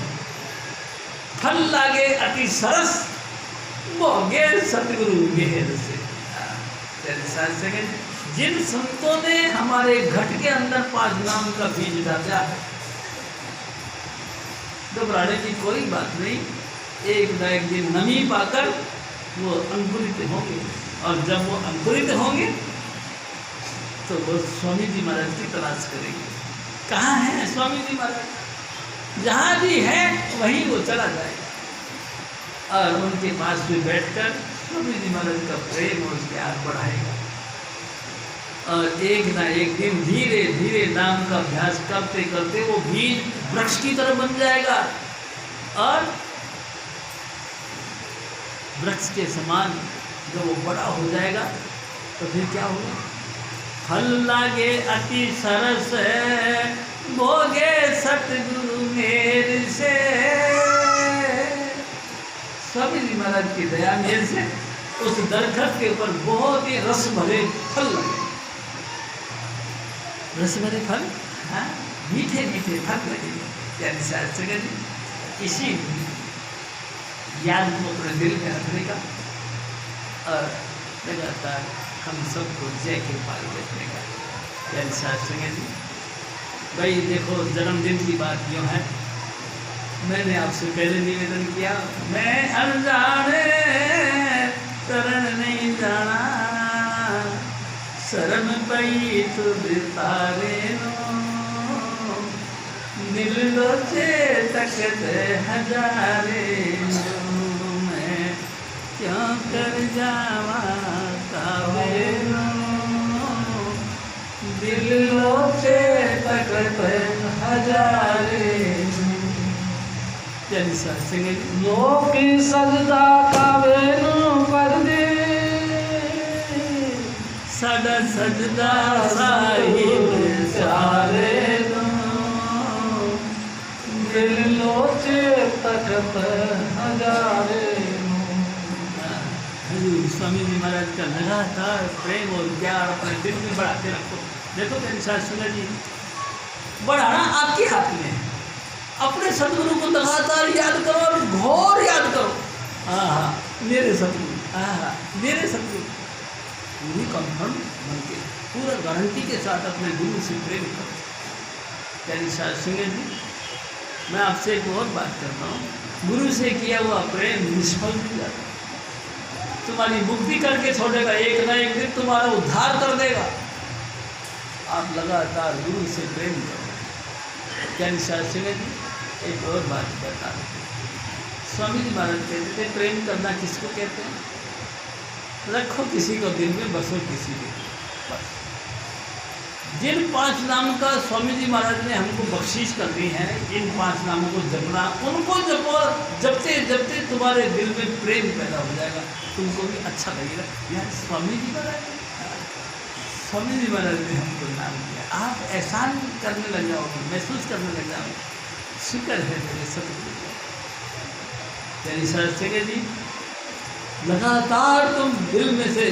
फल लागे अति सरस भोगे सतगुरु गेहर से। जिन संतों ने हमारे घट के अंदर 5 नाम का बीज डाला, घबराने की कोई बात नहीं, एक न एक दिन नमी पाकर वो अंकुरित होंगे, और जब वो अंकुरित होंगे तो वो स्वामी जी महाराज की तलाश करेंगे। कहाँ है स्वामी जी महाराज? जहाँ भी है वहीं वो चला जाएगा, और उनके पास भी बैठकर स्वामी जी महाराज का प्रेम और प्यार बढ़ाएगा, और एक ना एक दिन धीरे धीरे नाम का अभ्यास करते करते वो बीज वृक्ष की तरह बन जाएगा, और वृक्ष के समान जब वो बड़ा हो जाएगा तो फिर क्या होगा? फल लागे अति सरस भोगे सतगुरु मेर से। स्वामी जी महाराज की दया मेर से उस दरखत के ऊपर बहुत ही रस भरे फल लगे, रस भरे फल, हाँ, मीठे मीठे फल लगेंगे। यानी शास्त्री जी इसी याद को अपने दिल में रखने का, और लगातार हम सबको जय के पाल देखने का। यानी शास्त्री जी भाई देखो, जन्मदिन की बात क्यों है, मैंने आपसे पहले निवेदन किया, मैं अनजाने शरण नहीं जाना, शरण पई तुद तारे नो, दिल लोचे तकत हजारे नो, मैं क्यों कर जावा कावे नो, दिल लोचे तकत हजारे नो। लोक सजदा कावे नो पर दे, साडा सजदा साहिब सारे नो, दिल लोचे तकत हजारे नो। हजूर स्वामी जी महाराज का लगातार प्रेम और प्यार अपने दिल में बढ़ाते रखो। देखो मेरे साथ सुना जी, बढ़ाना आपके हाथ में है, अपने सदगुरु को लगातार याद करो और घोर याद करो। हाँ, मेरे सदगुरु, हाँ मेरे सदगुरु, पूरी कन्फर्म बन के पूरा गारंटी के साथ अपने गुरु से प्रेम करो। यानी शास्त्री जी, मैं आपसे एक और बात करता हूँ, गुरु से किया हुआ प्रेम निष्फल नहीं जाता, तुम्हारी मुक्ति करके छोड़ेगा, एक ना एक दिन तुम्हारा उद्धार कर देगा। आप लगातार गुरु से प्रेम करो। क्या शास्त्री जी एक और बात बता दें। स्वामी जी महाराज कहते थे प्रेम करना किसको कहते हैं? रखो किसी को दिल में, बसो किसी के बस। जिन 5 नाम का स्वामी जी महाराज ने हमको बख्शीश कर दी है, इन 5 नामों को जपना, उनको जपो। जपते जपते तुम्हारे दिल में प्रेम पैदा हो जाएगा, तुमको भी अच्छा लगेगा। यार स्वामी जी महाराज ने हमको नाम दिया, आप एहसान करने लग जाओगे, महसूस करने लग जाओगे, शुक्र है मेरे सतगुरु शास्त्री जी। लगातार तुम दिल में से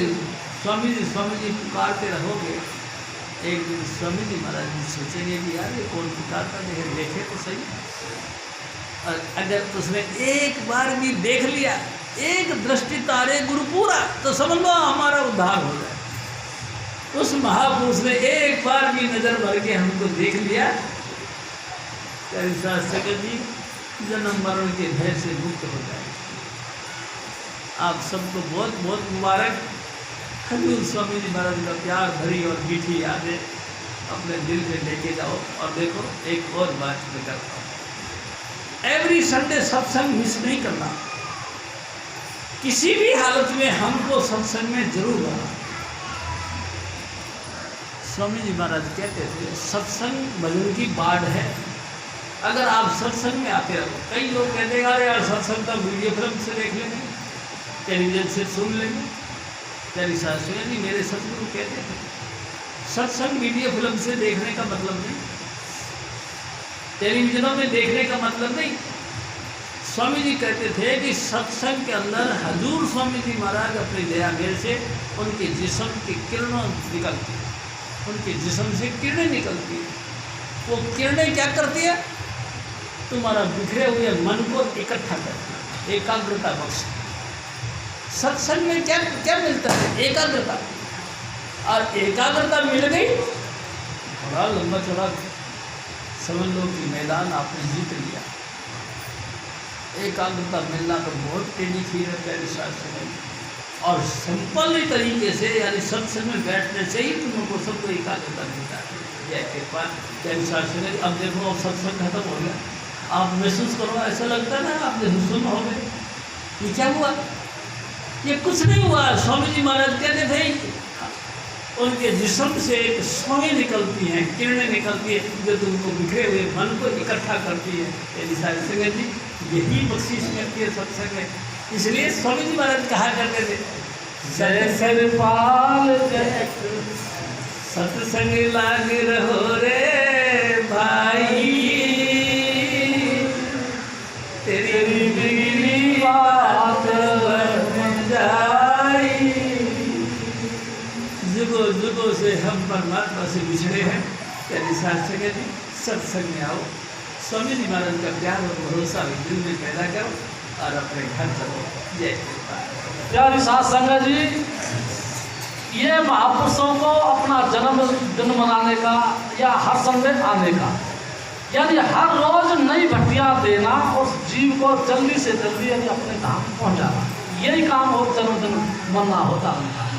स्वामी जी पुकारते रहोगे। एक दिन स्वामी जी महाराज जी सोचेंगे कि यार ये कौन पुकारता, देखे तो सही। और अगर उसने एक बार भी देख लिया, एक दृष्टि तारे गुरु पूरा, तो समझ लो हमारा उद्धार हो जाए। उस महापुरुष ने एक बार भी नजर भर के हमको देख लिया, शास्त्री जी जन्म मरण के भय से मुक्त हो जाए। आप सबको बहुत बहुत मुबारक। हजूर स्वामी जी महाराज का प्यार भरी और मीठी यादें अपने दिल में लेके जाओ। और देखो एक और बात मैं करता हूँ, एवरी संडे सत्संग मिस नहीं करना। किसी भी हालत में हमको सत्संग में जरूर आना। स्वामी जी महाराज कहते थे सत्संग भजन की बाढ़ है, अगर आप सत्संग में आते रहो। कई लोग कहते हैं अरे यार सत्संग तो वीडियो फिल्म से देख लेंगे, टेलीविजन से सुन लेंगे। तेरी शास्त्री जी मेरे सतगुरु कहते थे सत्संग वीडियो फिल्म से देखने का मतलब नहीं, टेलीविजनों में देखने का मतलब नहीं। स्वामी जी कहते थे कि सत्संग के अंदर हजूर स्वामी जी महाराज अपनी दया मेल से उनके जिस्म की किरणों निकलती, उनके जिस्म से किरणें निकलती। वो किरणें क्या करती है? तुम्हारा बिखरे हुए मन को इकट्ठा करती, एकाग्रता बख्शती। सत्संग में क्या क्या मिलता है? एकाग्रता। और एकाग्रता मिल गई, बड़ा लंबा चौड़ा समझ लो कि मैदान आपने जीत लिया। एकाग्रता मिलना तो बहुत टेढ़ी खीर है प्यारे शास्त्र में। और सिंपल तरीके से यानी सत्संग में बैठने से ही तुमको सबको एकाग्रता मिलता है। जय कृपा प्यारे शास्त्र में। अब देखो अब सत्संग खत्म हो गया, आप महसूस करो, ऐसा लगता है ना आपने सुन हो गए ये क्या हुआ? ये कुछ नहीं हुआ। स्वामी जी महाराज कहते थे उनके जिस्म से एक स्वामी निकलती हैं, किरणें निकलती है जो तुमको बिखरे हुए मन को इकट्ठा करती है। संगत जी यही बख्शीश मिलती है सत्संग में। इसलिए स्वामी जी महाराज कहा करते थे जय सरपाल जय सत्संग लाग रहो रे भाई, तेरी बिगड़ी बात जुगों जुगों से हम परमात्मा से बिछड़े हैं। तेरी शास्त्र के जी सत्संग में आओ, स्वामी जी महाराज का प्यार और भरोसा दिल में पैदा करो और अपने घर चलो। जय कृपा। प्यारी साथ संगत जी, ये महापुरुषों को अपना जन्मदिन मनाने का या हर संडे आने का, यानी हर रोज नई भट्टियाँ देना और जीव को जल्दी से जल्दी यानी अपने धाम पहुँचाना, यही काम हो जन्मदिन मनाना होता है।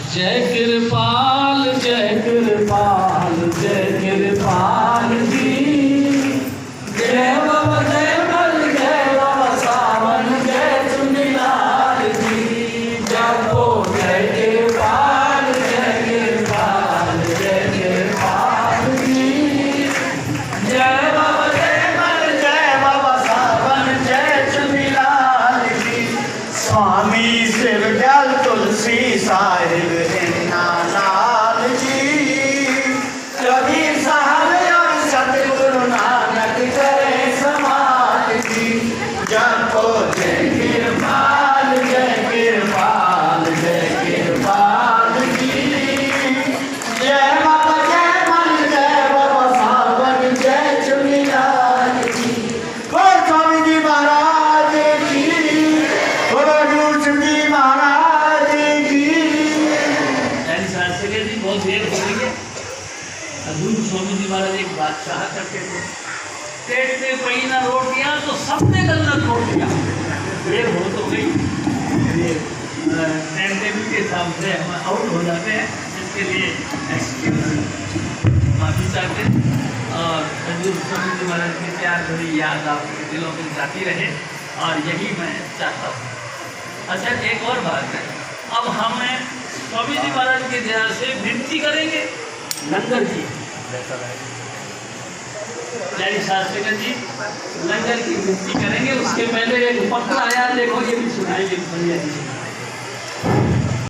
जय कृपाल जय कृपाल जय कृपाल जी, जय बाबा जय बल जय बाबा सावन जय चुनीलाल जी। जपो जय कृपाल जय कृपाल जय कृपाल जी, जय बाबा जय बल जय बाबा सावन जय चुनीलाल जी। स्वामी शिव दयाल तुलसी साहिब लाल जी, कबीर साहब और सतगुरु नानक करे समाज जी। जपो जय कृपाल जय कृपाल जय कृपाल जी, जय बाबा जय मन जय बाबा सावन जय चुनीलाल जी। बोल स्वामी जी महाराज की, बोलो हजूर जी महाराज की। बहुत देर हो गई है। हजूर स्वामी जी महाराज एक बात कहा करते थे, पेट में पड़ी ना रोटियाँ तो सबने गलत रोटियाँ। देर हो तो गई, टाइम टेबल के हिसाब से हम आउट हो जाते हैं, इसके लिए एक्सक्यूज। बाकी चाहते और हजूर स्वामी जी महाराज की प्यार भरी याद आपके दिलों में जाती रहे और यही मैं चाहता हूँ। अच्छा एक और बात है, अब हमें स्वामी जी महाराज के ध्यान से विनती करेंगे लंगर की, प्यारी शास्त्री जी लंगर की विनती करेंगे। उसके पहले एक पत्र आया, देखो ये भी सुनाइए बढ़िया जी।